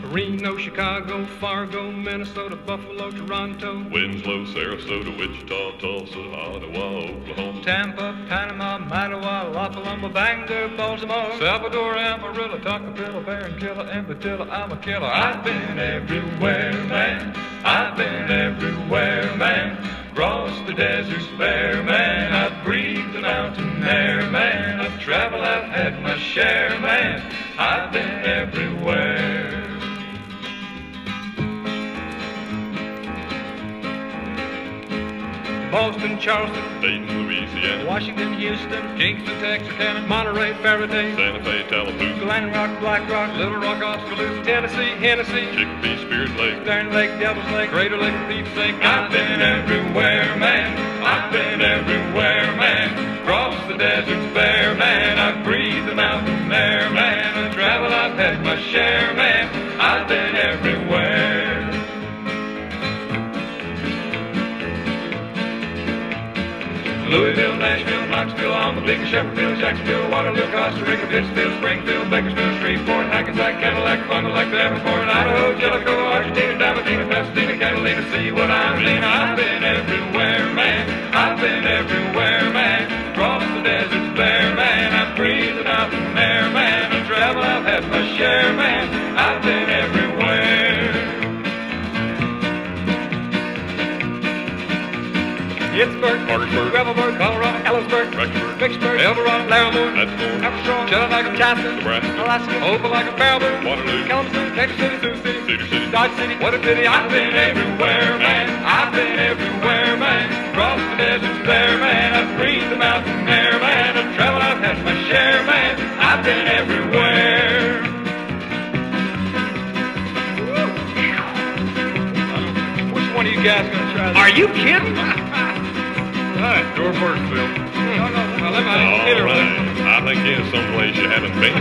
Reno, Chicago, Fargo, Minnesota, Buffalo, Toronto, Winslow, Sarasota, Wichita, Tulsa, Ottawa, Oklahoma, Tampa, Panama, Mattawa, La Paloma, Bangor, Baltimore, Salvador, Amarillo, Tocopilla, Barranquilla, Empatilla, I'm a killer. I've been everywhere, man. I've been everywhere, man. Crossed the deserts bare, man. I've breathed the mountain air, man. I've traveled, I've had my share, man. I've been everywhere. Boston, Charleston, Dayton, Louisiana, Washington, Houston, Kingston, Texarkana, Monterey, Faraday, Santa Fe, Tallapoosa, Glen Rock, Black Rock, Little Rock, Oskaloosa, Tennessee, Hennessy, Chicopee, Spirit Lake, Stern Lake, Devil's Lake, Crater Lake, Peach Lake. I've been everywhere, man. I've been everywhere, man. Crossed the deserts bare, man. I've breathed the mountain air, man. I've traveled, I've had my share, man. I've been everywhere. Louisville, Nashville, Knoxville, Alma, Big Shepardville, Jacksonville, Waterloo, Costa Rica, Pittsfield, Springfield, Bakersfield, Shreveport, Hackensack, Cadillac, Fond du Lac, Davenport, Idaho, Jellicoe, Argentina, Dalmatina, Pasadena, Catalina, see what I mean. I've been everywhere, man. I've been everywhere, man. Crossed the deserts bare, man. I've breathed the mountain air, man. I've traveled, I've had my share, man. I've been everywhere. Pittsburgh, Parkersburg, Gravelburg, Colorado, Ellisburg, Rexburg, Vicksburg, Eldorado, Laramore, that's more, Armstrong, Chattanooga, Chaska, Nebraska, Alaska, Opelika, Baraboo, Waterloo, Kalamazoo, Texas City, Sioux City, Cedar City, Dodge City, What a pity I've been everywhere, man. I've been everywhere, man. Crossed the deserts bare, man. I've breathed the mountain air, man. I've traveled, I've had my share, man. I've been everywhere. Which one of you guys gonna try this? Are you kidding? All right. Your first, Bill. No, let me all right. I think it's someplace you haven't been.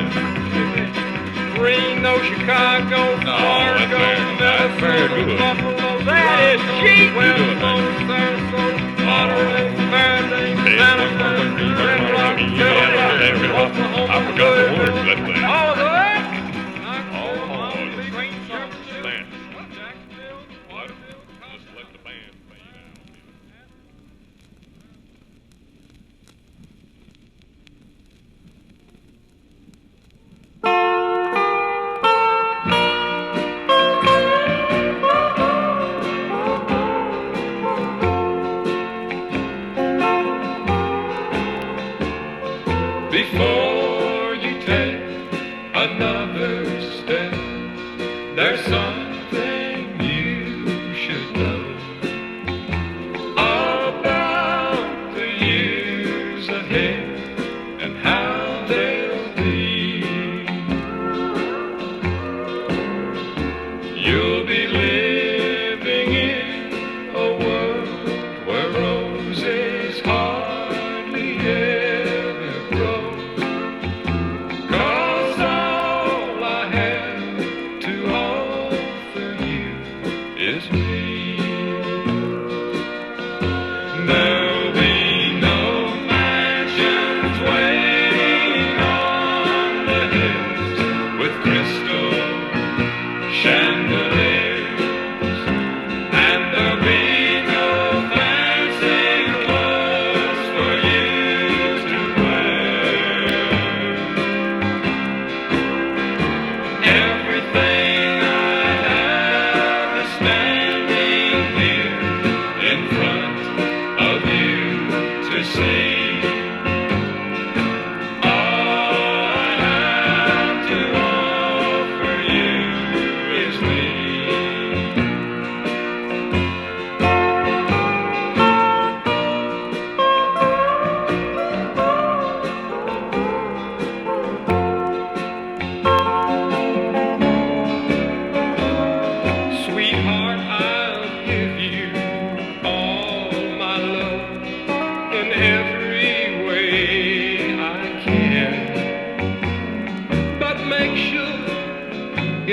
Reno, Chicago, Fargo, that's very good. Buffalo. That is cheap. doing that. Sarasota, Monterey, Faraday, Hey, Santa Fe, Red Rock, Oklahoma, I forgot the words to that thing. Oh, the what? Oh, Big Green stand. Jacksonville, Waterville, Just let the band fade out. Before you take another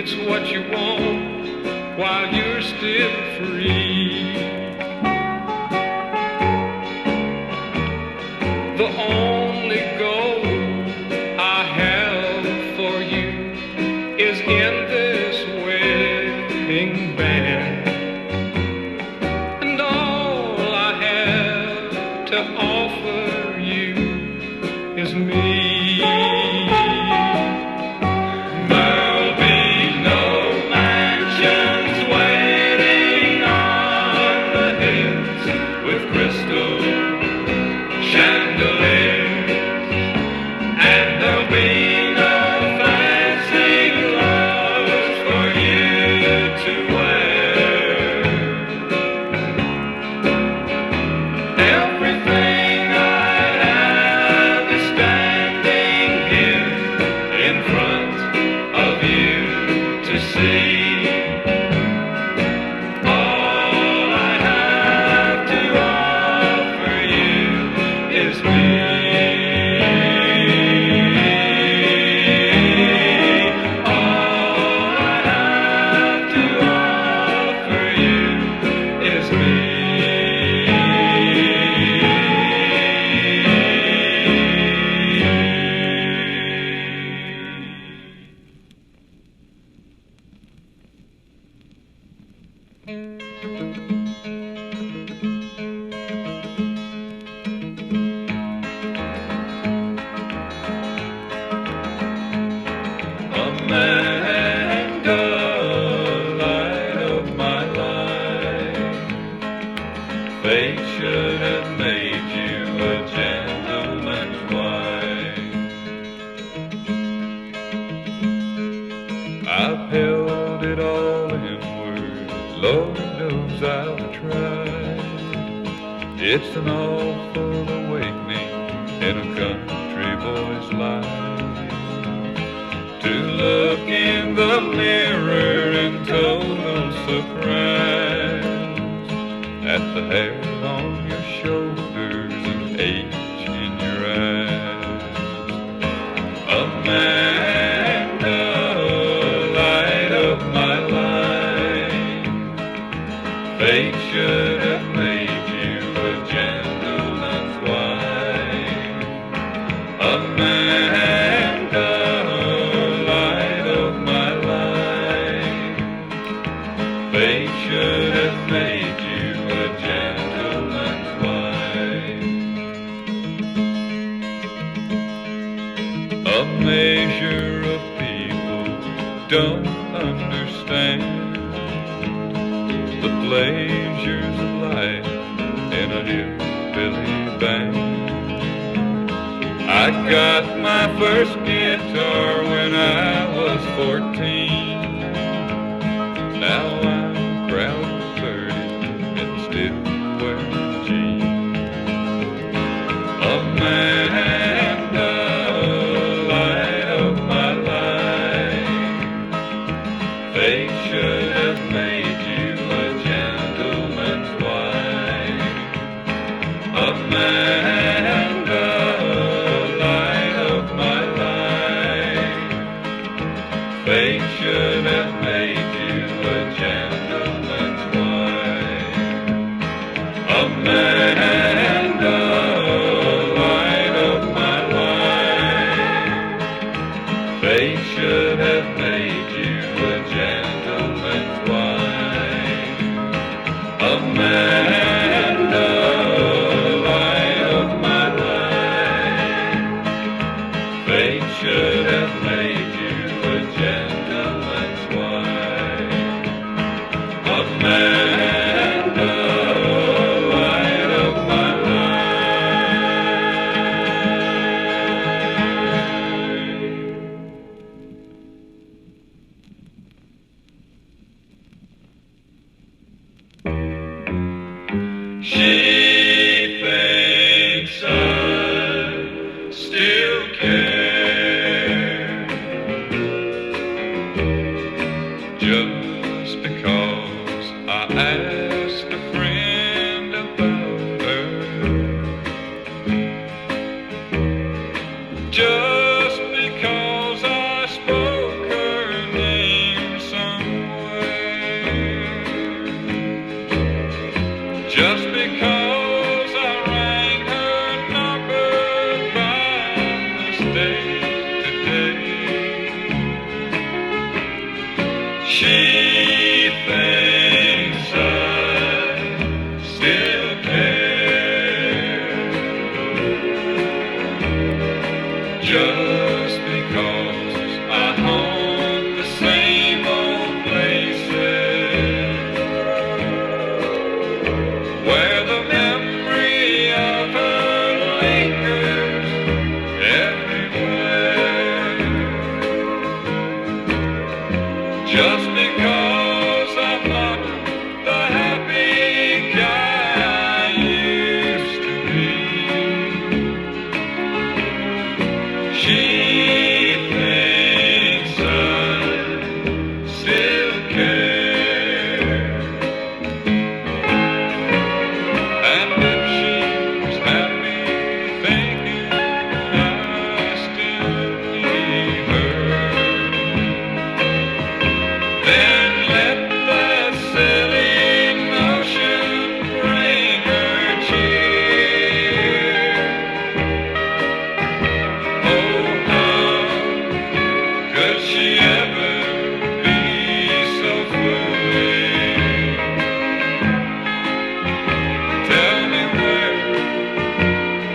It's what you want while you're still free. The only goal I have for you is in this wedding band, and all I have to offer you is me. There'll be no mansions waiting on the hills with crystal chandeliers, and there'll be no fancy clothes for you to wear. Everything I have is standing here in front of you to see. All I have to offer you is me. All I have to offer you is me. Amanda, light of my life, fate should have made you a gentleman's wife. I've held it all inward, Lord knows I've tried. It's an awful awakening in a country boy's life, to look in the mirror in total surprise at the hair on your shoulders and age in your eyes. Amanda, light of my life, fate should have made you a gentleman's wife. Amanda, light of my life, fate should have made you a gentleman's wife. A measure of people don't understand the pleasures of life in a hillbilly band. I got my first guitar when I was 14. Now I'm proud of 30 and still wearing jeans. Amanda, light of my life, fate should have made you a gentleman's wife. Amanda, light of my life, fate should have made you a gentleman's wife. Amanda, light of my life, fate should have made you a gentleman's wife. Amanda, light of my life, fate should have made you a gentleman's wife. Amanda, light of my life. She thinks I still care, just because I asked a friend about her, just because I spoke her name just because I haunt the same old places where the memory of her lingers everywhere. Just because I'm not the happy guy I used to be, she thinks I still care. And if she's happy thinking I still need her, then let that silly notion bring her cheer. Oh, how could she ever be so foolish? Tell me, where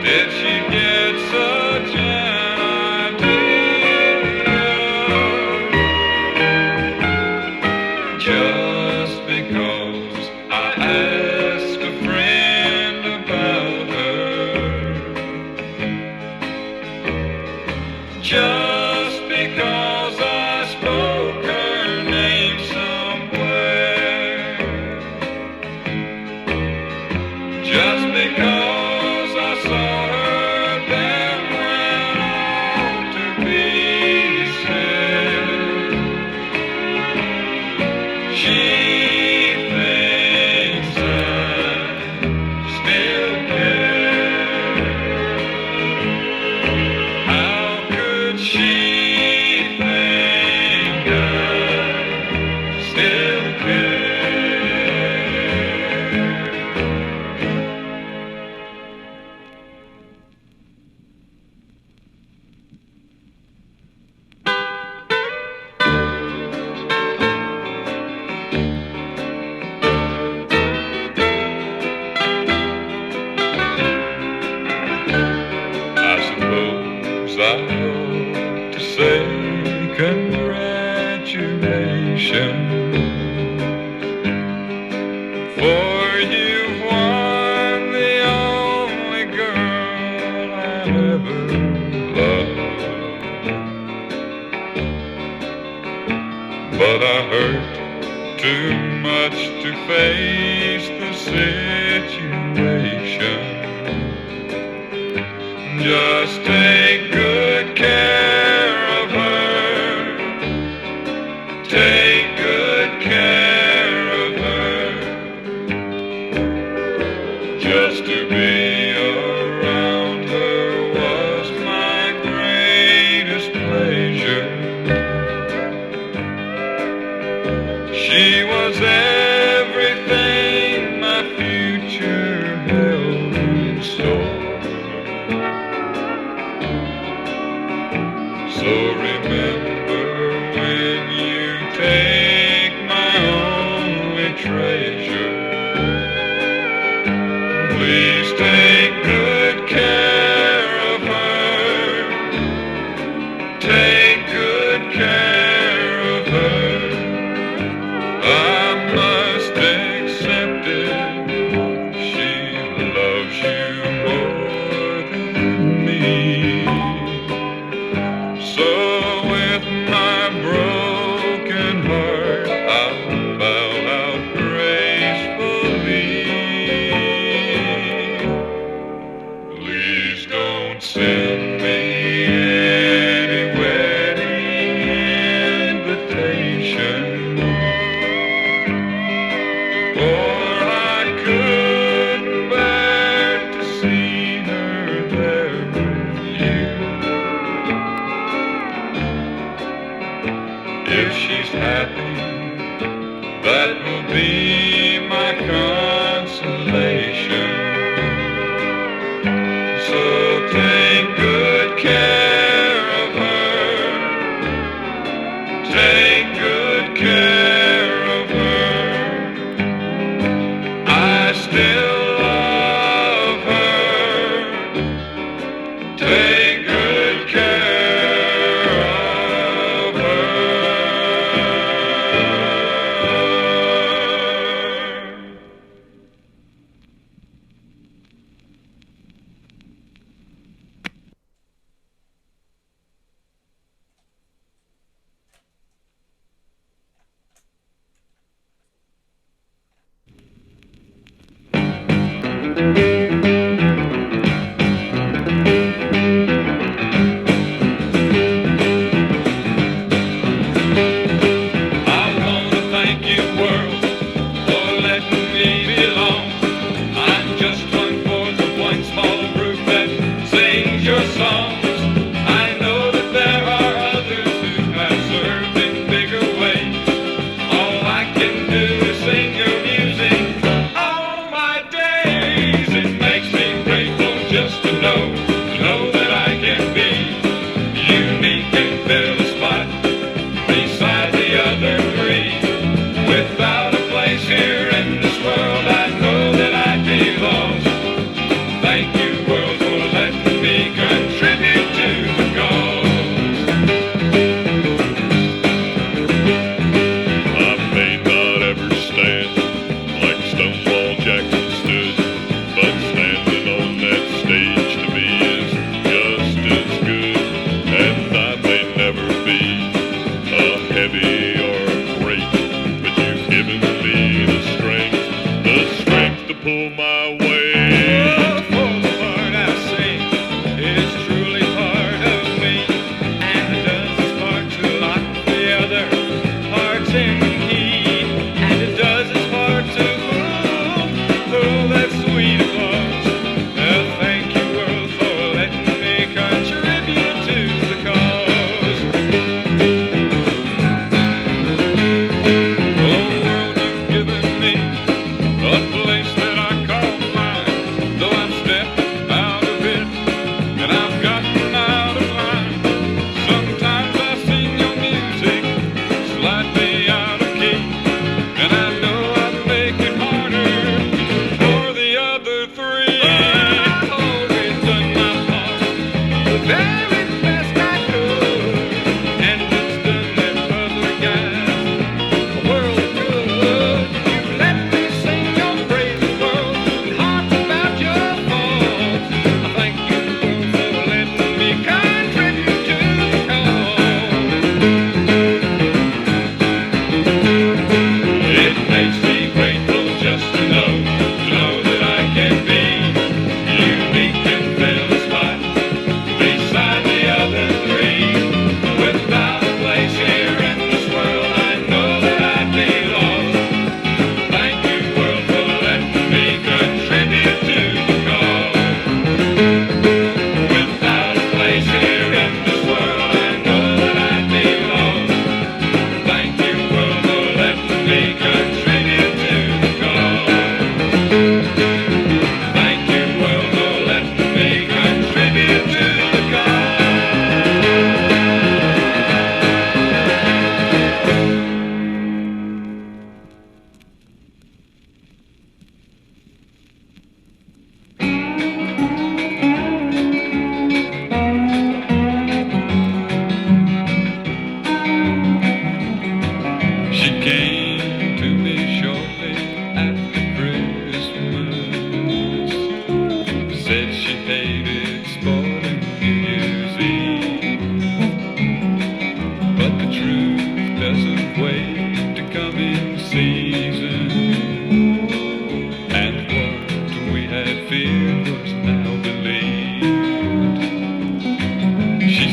did she get such an idea? Just because I asked a friend about her, just because I spoke her name somewhere, just because I saw her then went on to be said, she thinks I still care. How could she think I still care? I suppose I ought to say congratulations, for you've won the only girl I ever loved. But I hurt too much to face the situation. Just take good care of her. Take good care of her. Just to be around her was my greatest pleasure. She was everything my future held in store. So remember, when you take my only treasure, please take good care of her. Take good care of her. I must accept it. She loves you more than me. So with my broken heart, I'll bow out gracefully. Please don't send me any wedding invitation, for I couldn't bear to see her there with you. If she's happy, that will be my consolation. So take good care of her. Take good care of her. I still love her. Take good care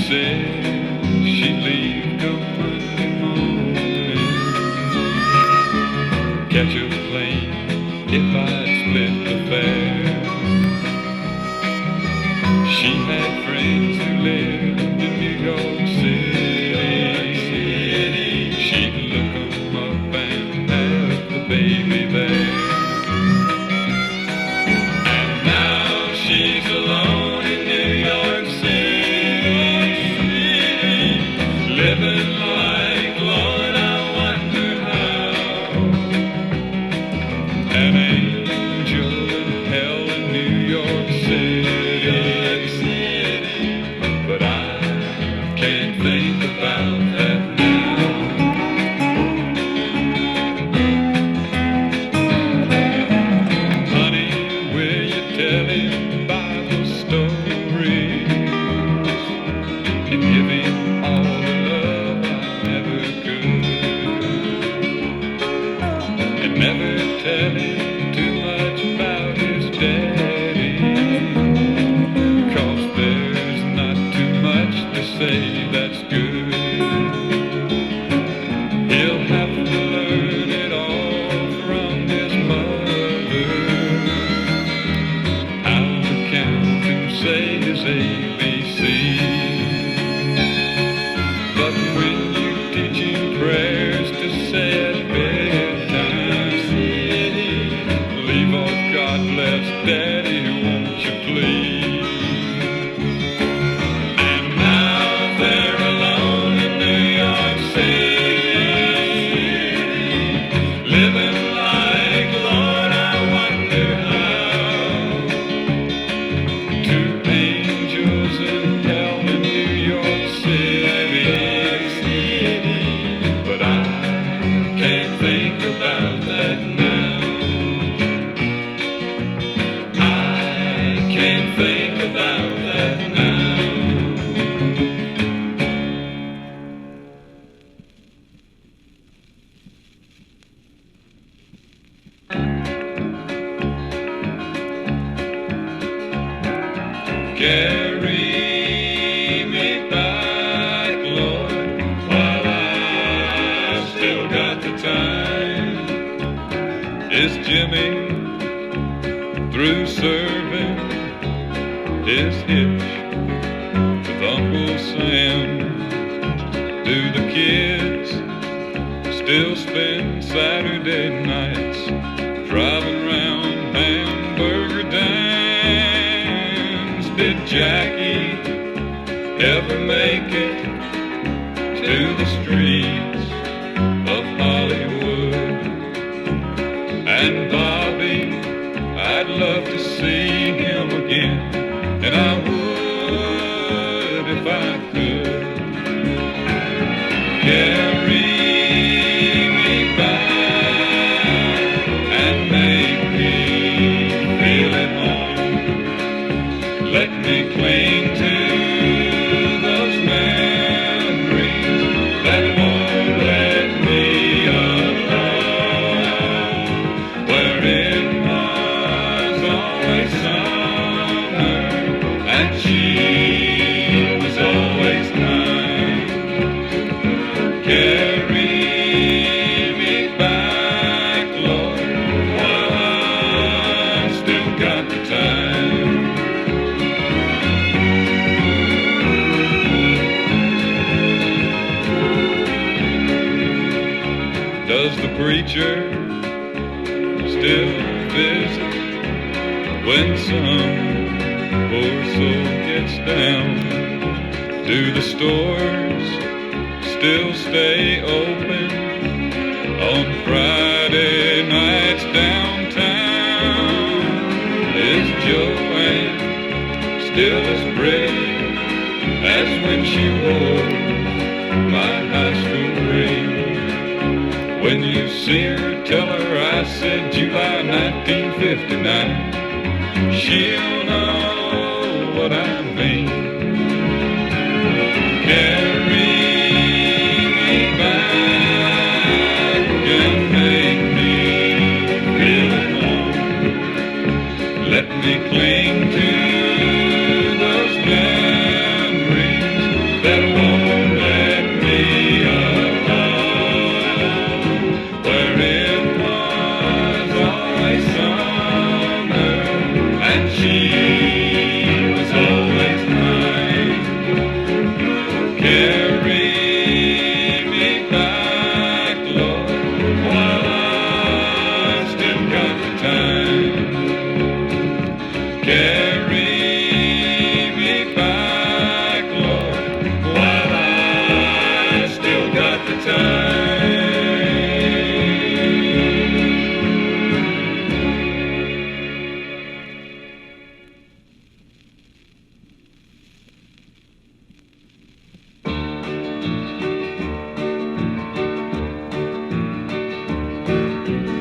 said she'd leave on Monday morning, catch a plane if I'd split the fare. She had friends who lived in New York City. She'd look 'em up and have the baby there. And now she's alone in New York City, living like, Lord, I wonder how. An angel in hell in New York City, but I can't think about that now. Honey, will you tell him Bible stories and give him all the love I never could, and never tell him too much about his daddy, 'cause there's not too much to say that's good. He'll have to learn it all from his mother, how to count and say his ABC. But when you teach him prayers to say at bedtime, leave off God bless Daddy, won't you please? And now they're alone in New York City, living like, Lord, I wonder how. Two angels in hell in New York City, but I can't think about that now. I can't think about that now. Carry me back, Lord, while I've still got the time. Is Jimmy through serving his hitch with Uncle Sam? Do the kids still spend Saturday nights driving round hamburger dams? Did Jackie ever make it to the streets of Hollywood? And Bobby, I'd love to see him again, and I would if I could. Carry me back and make me feel at home. Let me cling to those memories that won't let me alone. Where it was always summer and she was always kind. Carry me back, Lord, while I've still got the time. Does the preacher still visit when some poor soul gets down? Do the stores still stay open on Friday nights downtown? Is Joanne still as pretty as when she wore my high school ring? When you see her, tell her I said July 1959. She'll know what I mean. Carry me back and make me feel at home. Let me cling to those memories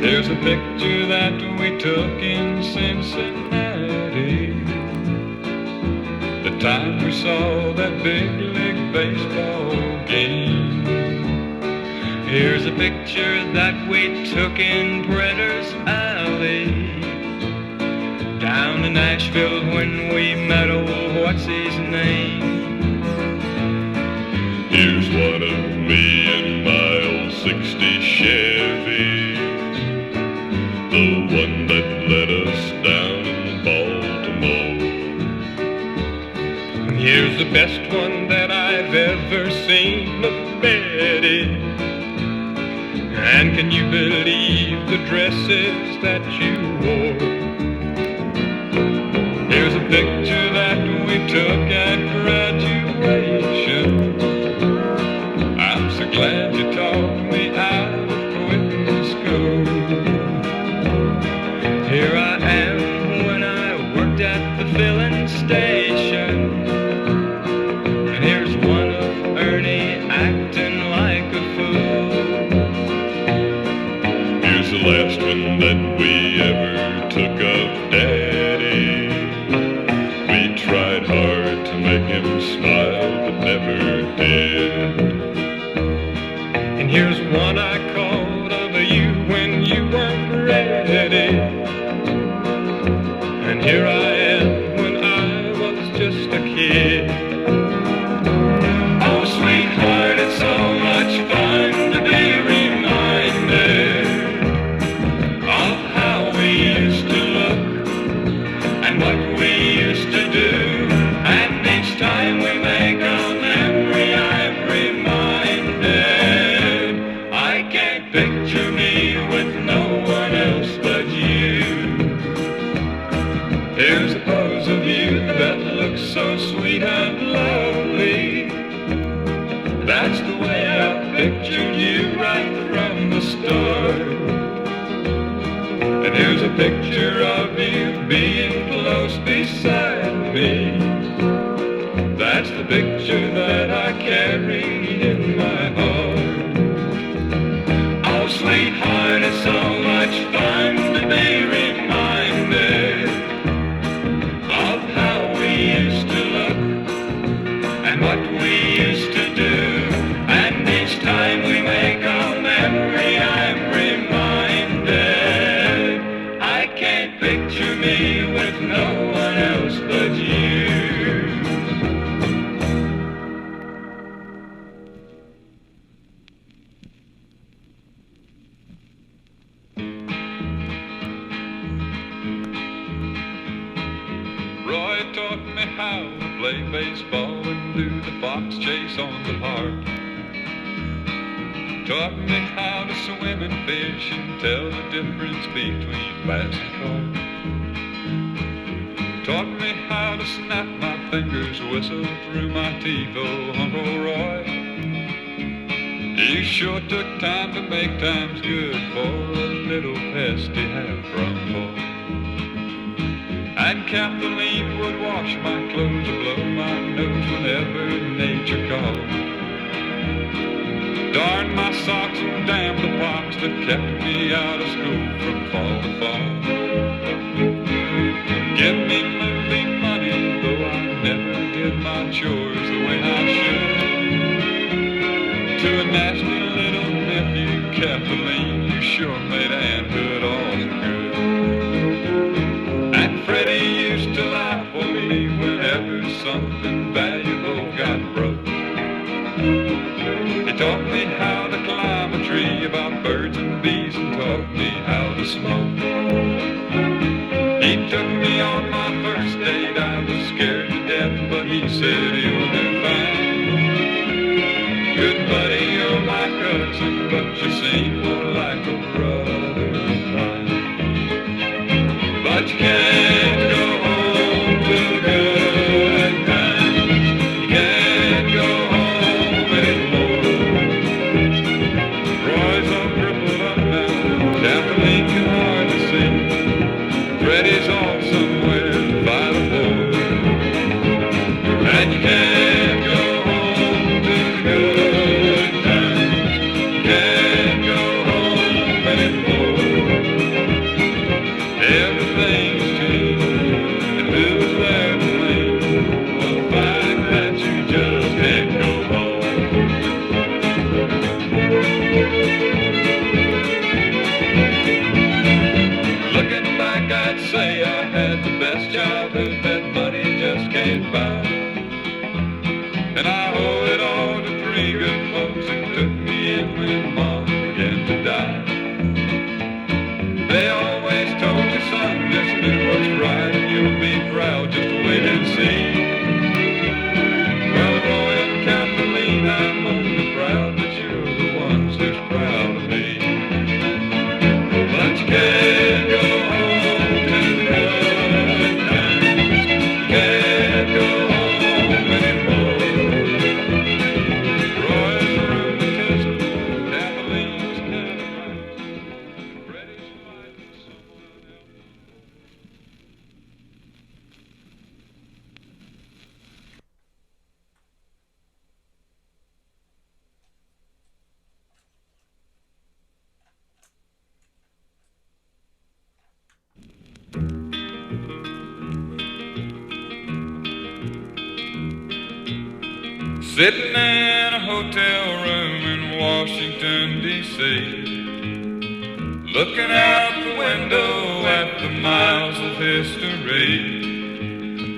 Here's a picture that we took in Cincinnati, the time we saw that big league baseball game. Here's a picture that we took in Predator's Alley, down in Nashville when we met old what's-his-name. Here's one of me in my old 60 Chevy, the one that led us down in Baltimore. And here's the best one that I've ever seen, look, Betty. And can you believe the dresses that you wore? Here's a picture that we took at graduation. I'm so glad you taught me out of quitting school. Here I am when I worked at the filling station, and here's one of Ernie acting like a fool. Here's the last one that we ever took of Daddy. We tried hard to make him smile, but never did. And here's one I called of you when you weren't ready. And here I am when I was just a kid. Oh, sweetheart, it's so much fun to be reminded of how we used to look and what we used to do. And each time we make a memory, I'm reminded I can't picture me with no one else but you. Here's a pose of you that looks so sweet and lovely. That's the way I pictured you right from the start. And here's a picture of you being close beside me. That's the picture that I carry in my heart. Oh, sweetheart, it's so much fun to be reminded of how we used to look and what we used to do. And each time we make a memory, I'm reminded I can't picture me with no one else but you. Roy taught me how to play baseball and do the fox chase on the park. Taught me how to swim and fish and tell the difference between bass and carp. Taught me how to snap my fingers, whistle through my teeth, oh Uncle Roy. He sure took time to make times good for a little pesky half-grown boy. And Kathleen would wash my clothes and blow my nose whenever nature called. Darn my socks and damn the pops that kept me out of school from fall to fall. Give me movie money, though I never did my chores the way I should. To a nasty little nephew, Kathleen, you sure made Aunthood all good. And Freddie used to laugh for me whenever something valuable got broke. He taught me how to climb a tree, about birds and bees, and taught me how to smoke. He took me on my first date, I was scared to death, but he said you'll do fine. Good buddy, you're my cousin, but you seem more like a brother of mine. But you can't go home to the good times. You can't go home anymore. sitting in a hotel room in Washington, D.C., looking out the window at the miles of history.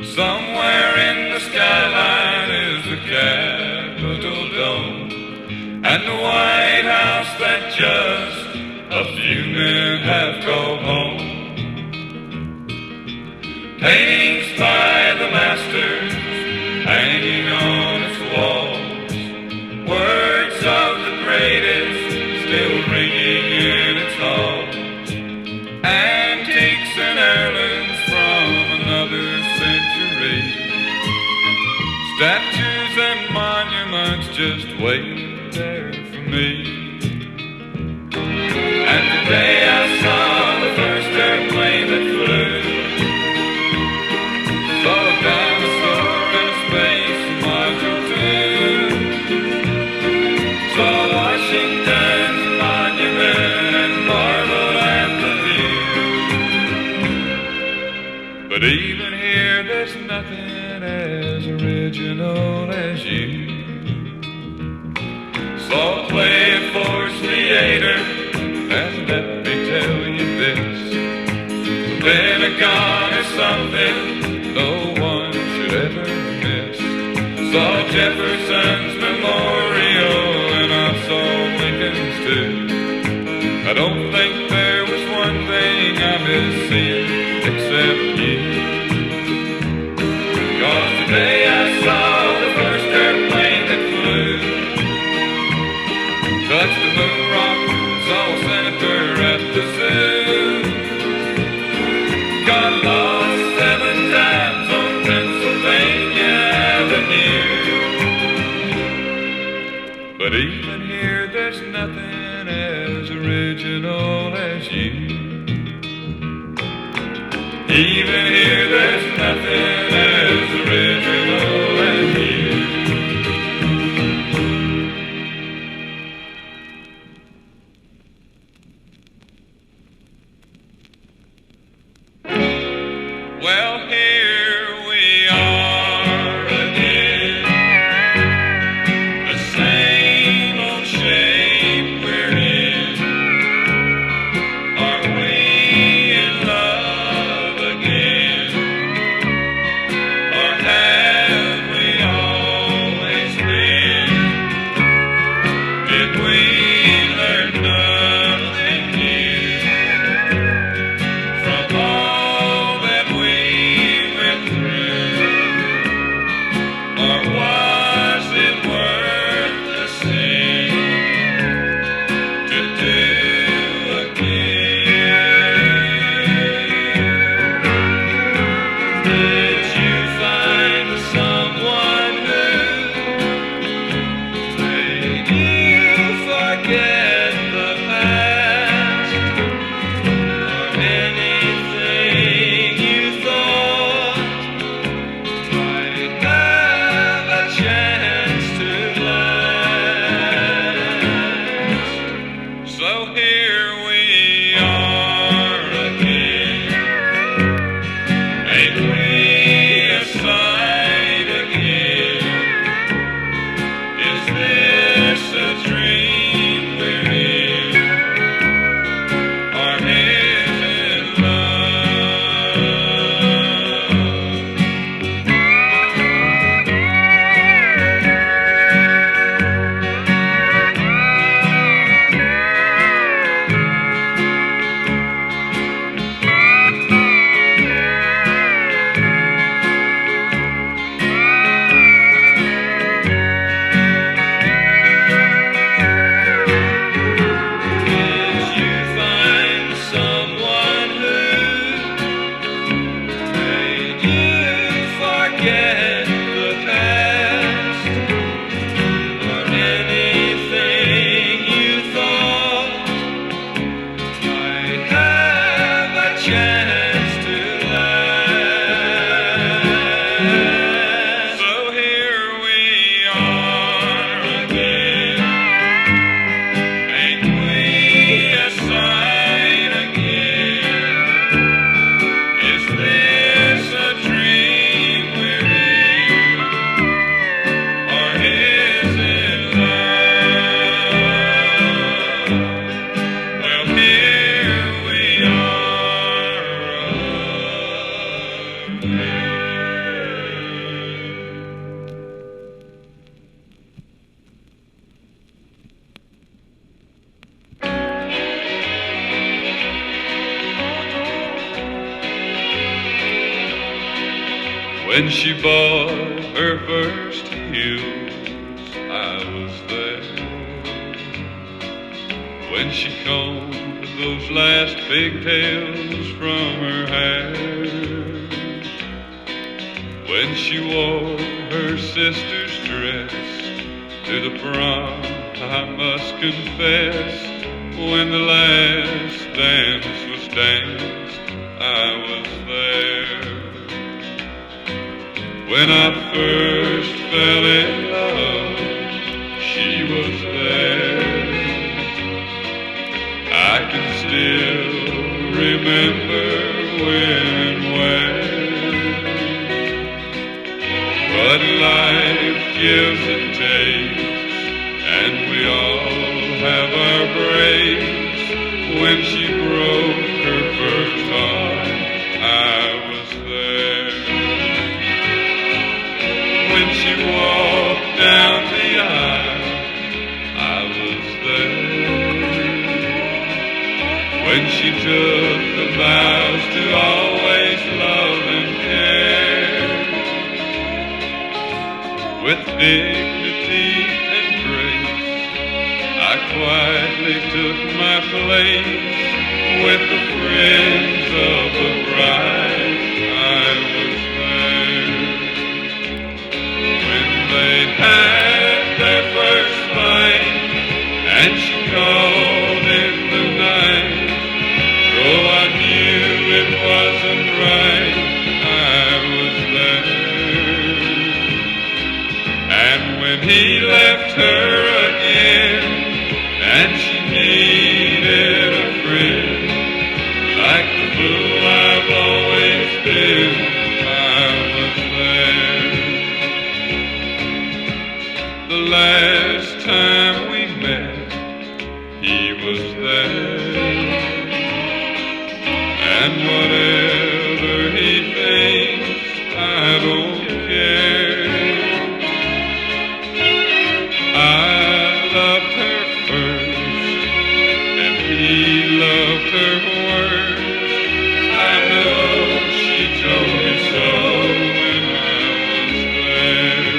Somewhere in the skyline is the Capitol Dome and the White House that just a few men have called home. Paintings by the masters hanging on its walls, words of the greatest still ringing in its halls, antiques and heirlooms from another century, statues and monuments just waiting there for me. And today I saw the first airplane that flew, saw a dinosaur in a space module too, saw Washington's monument and marveled at the view. But even here there's nothing as original as you. Saw a play at Force Theater, and let me tell you this, the Pentagon is something no one should ever miss. Saw Jefferson's memorial, and I saw Lincoln's too. I don't think there was one thing I missed seeing except you. 'Cause today I saw the first airplane that flew, touched the moon rock, saw a senator at the zoo, got lost 7 times on Pennsylvania Avenue. But even here there's nothing as original as you. Even here there's nothing as original as you. Well, here we are again, the same old shape we're in. Our When she bought her first heels, I was there. When she combed those last pigtails from her hair. When she wore her sister's dress to the prom, I must confess, when the last dance was danced, I was there. When I first fell in love, she was there. I can still remember when and where. But life gives and takes, and we all have our breaks. When she broke her first heart, I was there. When she walked down the aisle, I was there. When she took the vows to always love and care, with dignity and grace, I quietly took my place with the friends of the bride. I was there. When they had their first fight and she called in the night, though I knew it wasn't right, I was there. And when he left her again and she needed a friend, like the fool I've always been, I was there. The last time we met, he was there. And whatever he thinks, I don't care. I loved her first, and he loved her worst. I know she told me so when I was there.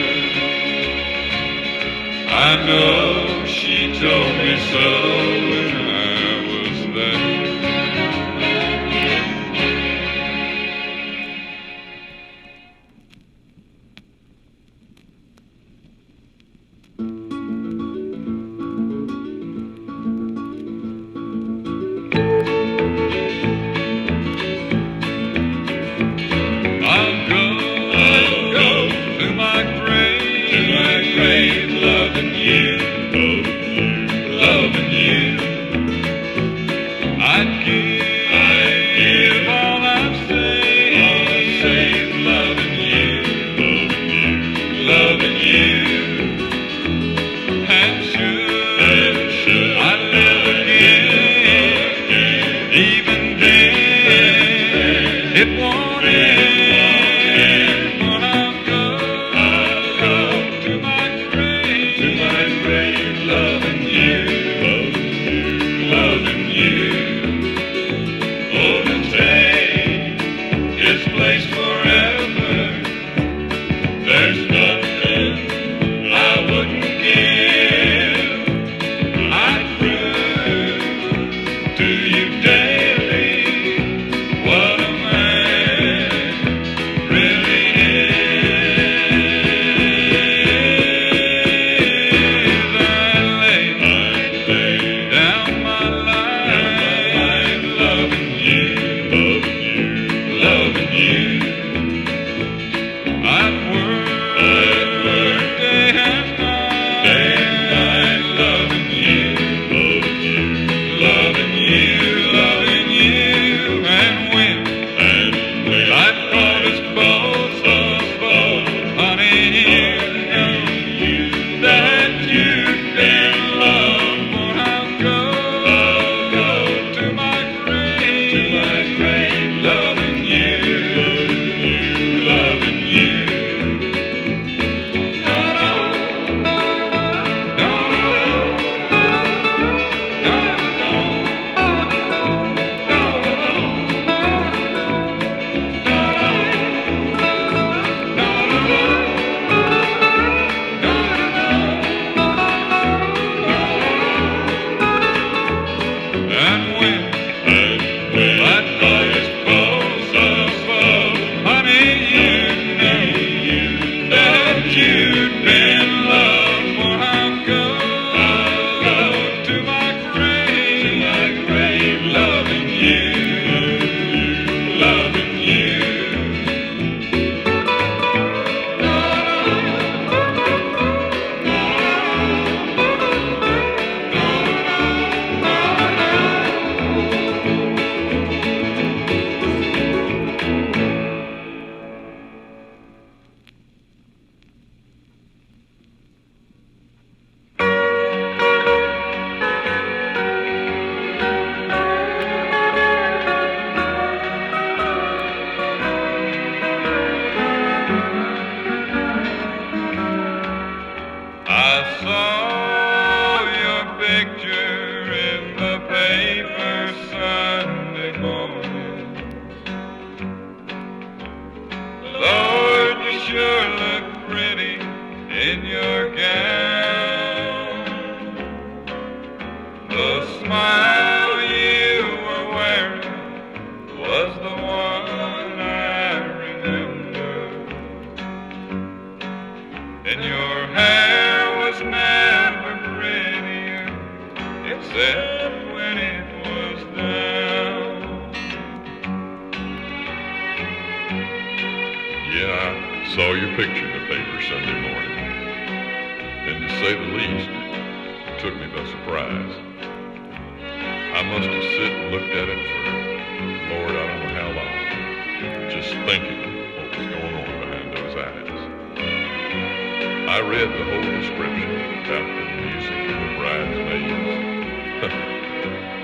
I know she told me so when I was there. I'll go to my grave, loving you, loving you. saw your picture in the paper Sunday morning. Lord, you sure look pretty in your gown. The smile you were wearing was the one I remember. And your hair was never prettier, except when it was down. Yeah, I saw your picture in the paper Sunday morning. And to say the least, it took me by surprise. I must have sit and looked at it for, Lord, I don't know how long, just thinking what was going on behind those eyes. I read the whole description about the music and the bridesmaids.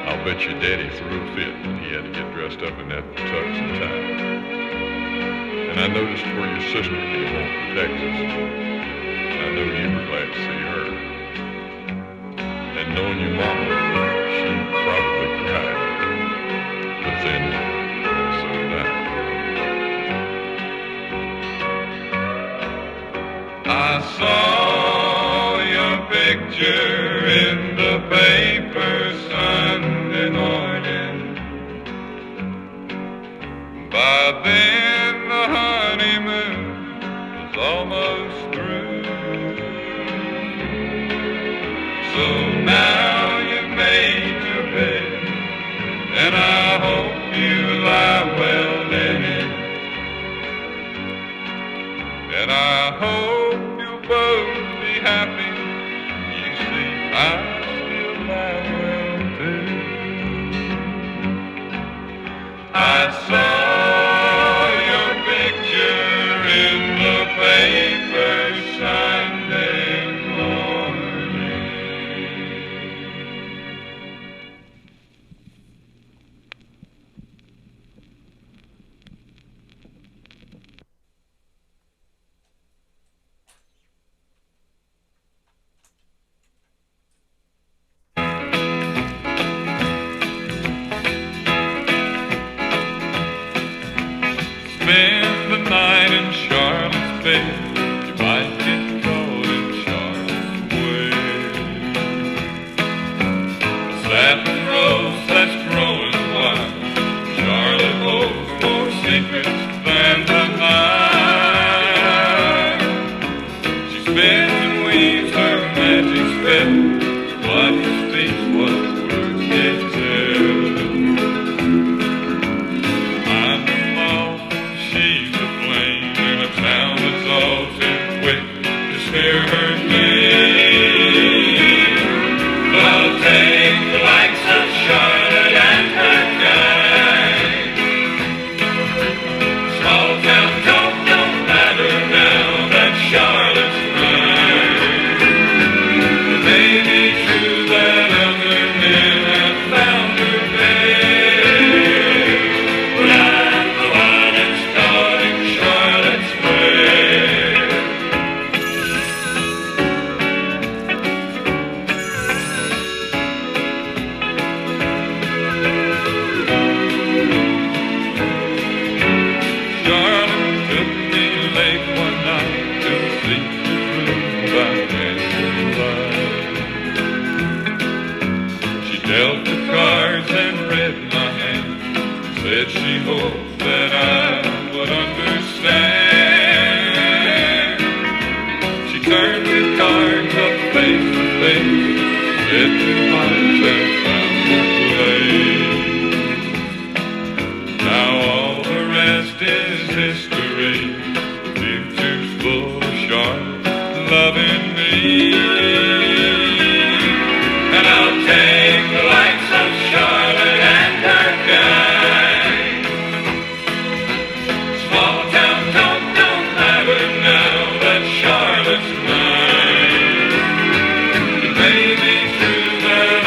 I'll bet your daddy threw a fit when he had to get dressed up in that tux and tie. And I noticed where your sister came home from Texas. I know you were glad to see her. And knowing your mama, she probably cried. But then, so did I. I saw your picture in the paper Sunday morning. By then the honeymoon was almost through. So now you've made your bed, and I hope you lie well in it. And I hope you'll both be happy. You see, I still lie well too. I saw your picture in the paper Sunday morning. Spend the night in Charlotte's bed. You might get caught in Charlotte's way. Statler rose that's growing wild. Charlotte holds more secrets than the night. She spins and weaves her magic spell. What speaks what words can't tell. I'm off, she's a flame in a town that's all too quick to hear her name. But I'll take the likes of Charlotte and her gang. Small town talk don't matter now that Charlotte's mine. It may be true that other men have found her there, but I'm the one that's starting Charlotte's way. Charlotte took me late one night to the secret room by candlelight. She dealt the cards and read my hand. Said she hoped that I would understand. She turned the cards up face to face. Said two hearts had found their place. Now all the rest is history. The future's full of Charlotte loving me. And I'll take the likes of Charlotte and her gang. Small town talk don't matter now that Charlotte's mine. It may be true that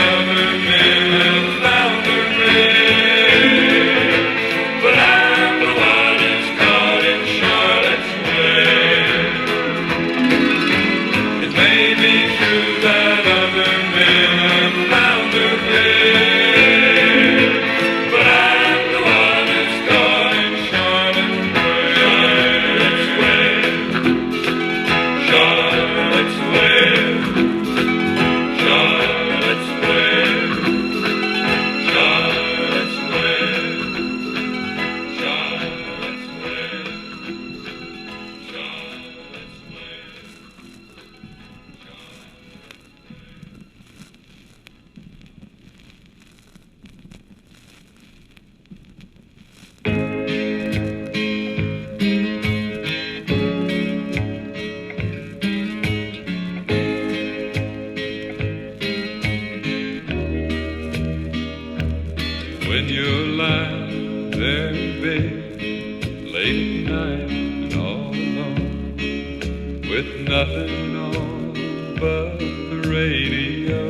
nothing on but the radio,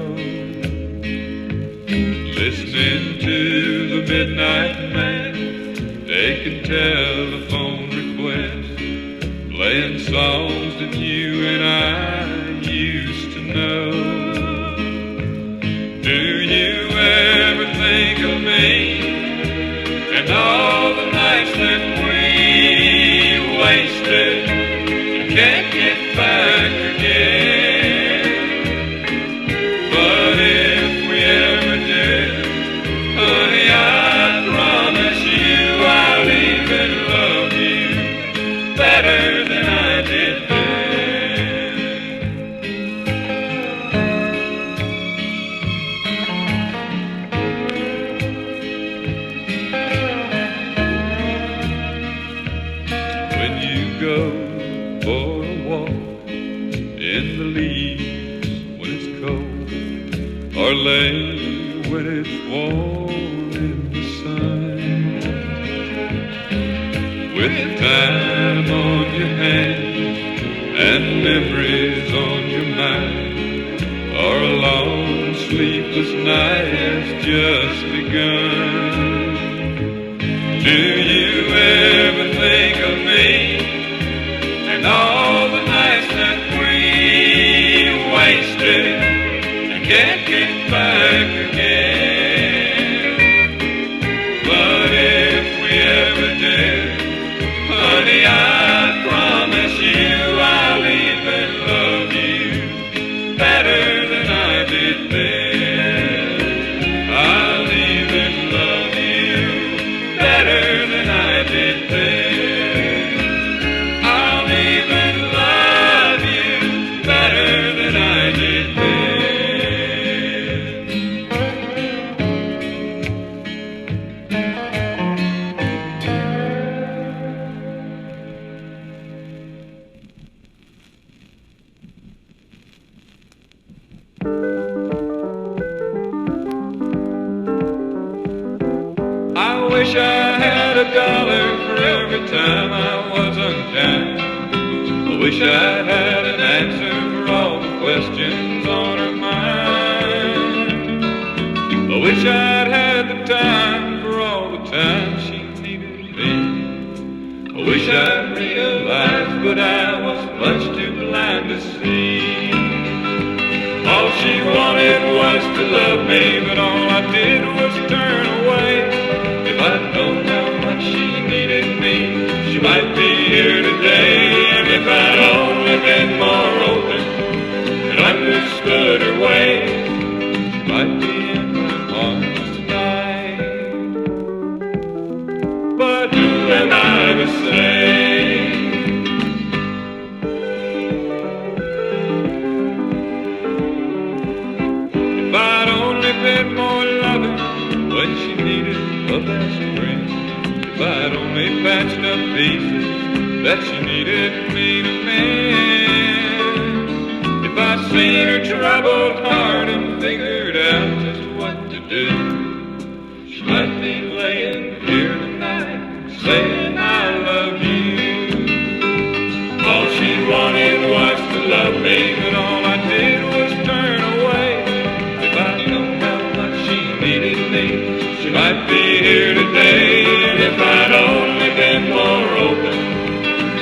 listening to the Midnight Man, taking telephone requests, playing songs that you and I used to know. Do you ever think of me and all the nights that we wasted and can't get back again? But if we ever did, honey, I promise you I'll even love you better than I did then. When you go for a walk in the leaves when it's cold, or lay when it's warm in the sun, with time on your hands and memories on your mind, or a long sleepless night has just begun. Do you ever think of me and all the nights that we wasted and can't get back again? But if we ever did, honey, I promise you I'll even love you better than I did then. I'll even love you better than I did then. I'll even love you better than I did then. I wish I had $1 for every time I was unkind. I wish I had an answer for all the questions on her mind. I wish I'd had the time for all the time she needed me. I wish I'd realized, but I was much too blind to see. All she wanted was to love me, but all I did was turn away. If I'd known how much she needed me, she might be here today. And if I'd only been more open and understood her ways, she might be in my arms tonight. But who am I to say? If I'd only been more loving when she needed a best friend, if I'd only patched up pieces that she needed me to mend, if I'd seen her troubled heart and figured out just what to do, she might be laying here tonight saying I love you. All she wanted was to love me, but all I did was turn away. If I'd known how much she needed me, she might be here today. And if I'd only been more open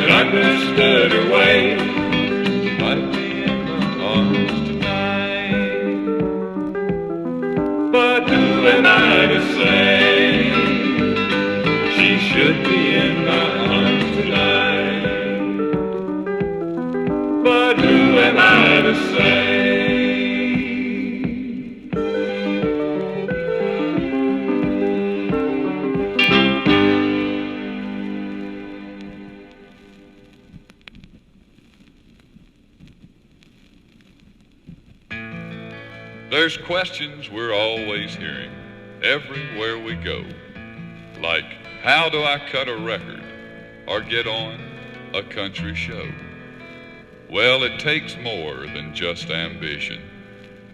and understood her ways, she might be in my arms tonight. But who am I to say she should be in my arms tonight? But who am I to say? There's questions we're always hearing everywhere we go, like how do I cut a record or get on a country show? Well, it takes more than just ambition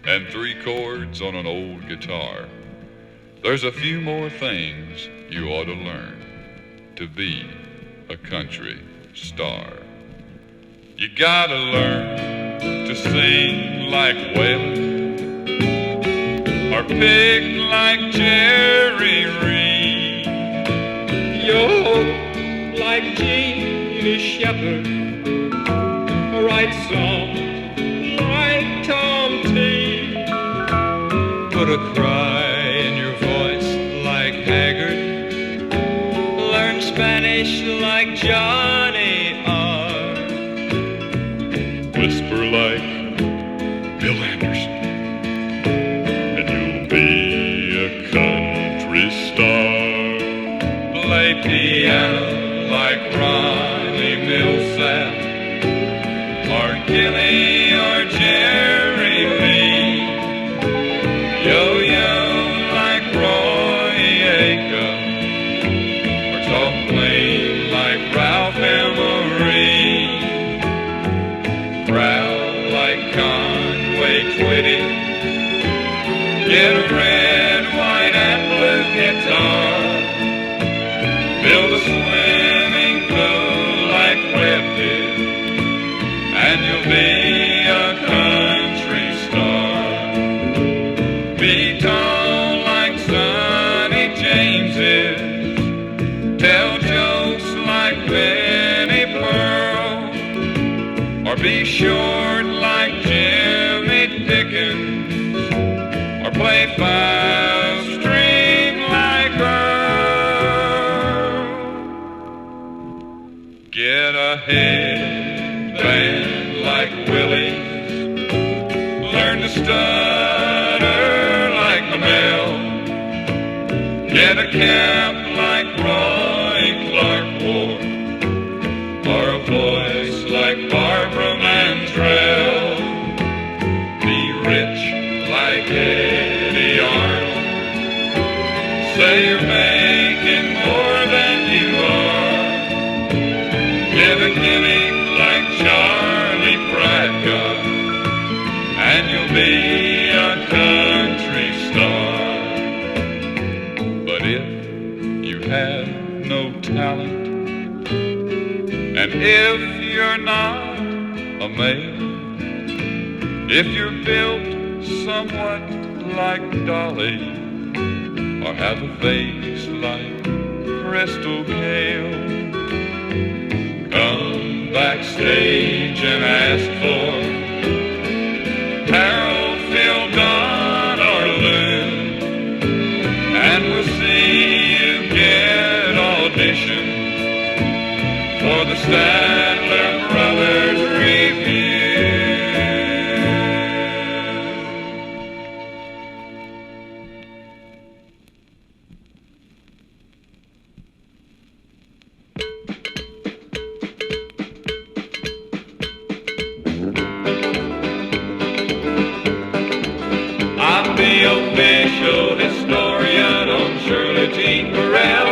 and 3 chords on an old guitar. There's a few more things you ought to learn to be a country star. You gotta learn to sing like Waylon or pick like Jerry Reed. Yo, like Jeannie Shepherd, or write songs like Tom T. Put a cry in your voice like Haggard, learn Spanish like Johnny R. Whisper like Bill Anderson, and you'll be a country star. Play piano like Ronnie Millsap, or Gilly or Jerry Lee. Yo-yo like Roy Acuff, or talk plain like Ralph Emery. Growl like Conway Twitty, get a red, white, and blue guitar. Build a swimming pool like Webb did, and you'll be a country star. Be tall like Sonny James is, tell jokes like Benny Pearl, or be short like Jimmy Dickens, or play five-string like Earl. Get a headband like Willie's, learn to stutter like Mel, get a cap like Roy Clark Ward, or a voice like Barbara Mandrell. Be rich like Eddie Arnold, say you're making more than you are. Get a gimmick like Charlie Pratcott, and you'll be a country star. But if you have no talent, and if you're not a male, if you're built somewhat like Dolly, or have a face like Crystal Gale, come backstage and ask for Harold, Phil, Don, or Lou, and we'll see you get audition for the Statler Brothers Review. I'm the official historian on Shirley Jean Burrell.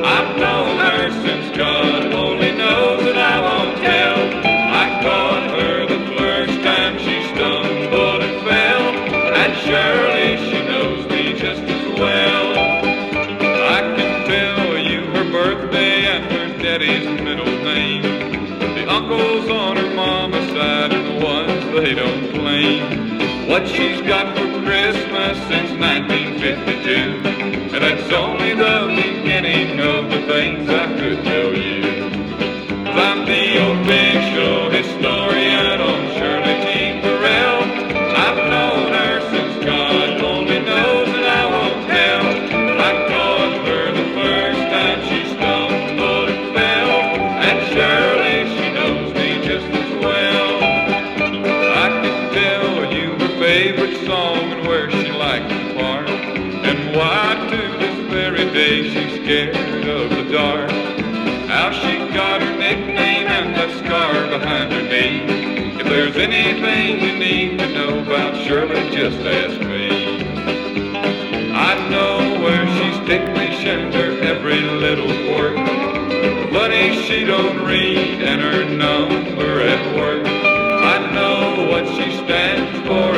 I've known her since God only knows, and I won't tell. I caught her the first time she stumbled and fell, and surely she knows me just as well. I can tell you her birthday and her daddy's middle name, the uncles on her mama's side and the ones they don't claim. What she's got for Christmas since 1952, and that's only the beginning of the things I could tell you. 'Cause I'm the official historian on Shirley Jean Burrell. I've known her since God only knows, and I won't tell. I caught her the first time she stumbled and fell, and surely she knows me just as well. I can tell you her favorite song and where she liked to park, and why to this very day she's scared of the dark. How she got her nickname and the scar behind her knee. If there's anything you need to know about Shirley, just ask me. I know where she's ticklish and her every little quirk. Funny she don't read and her number at work. I know what she stands for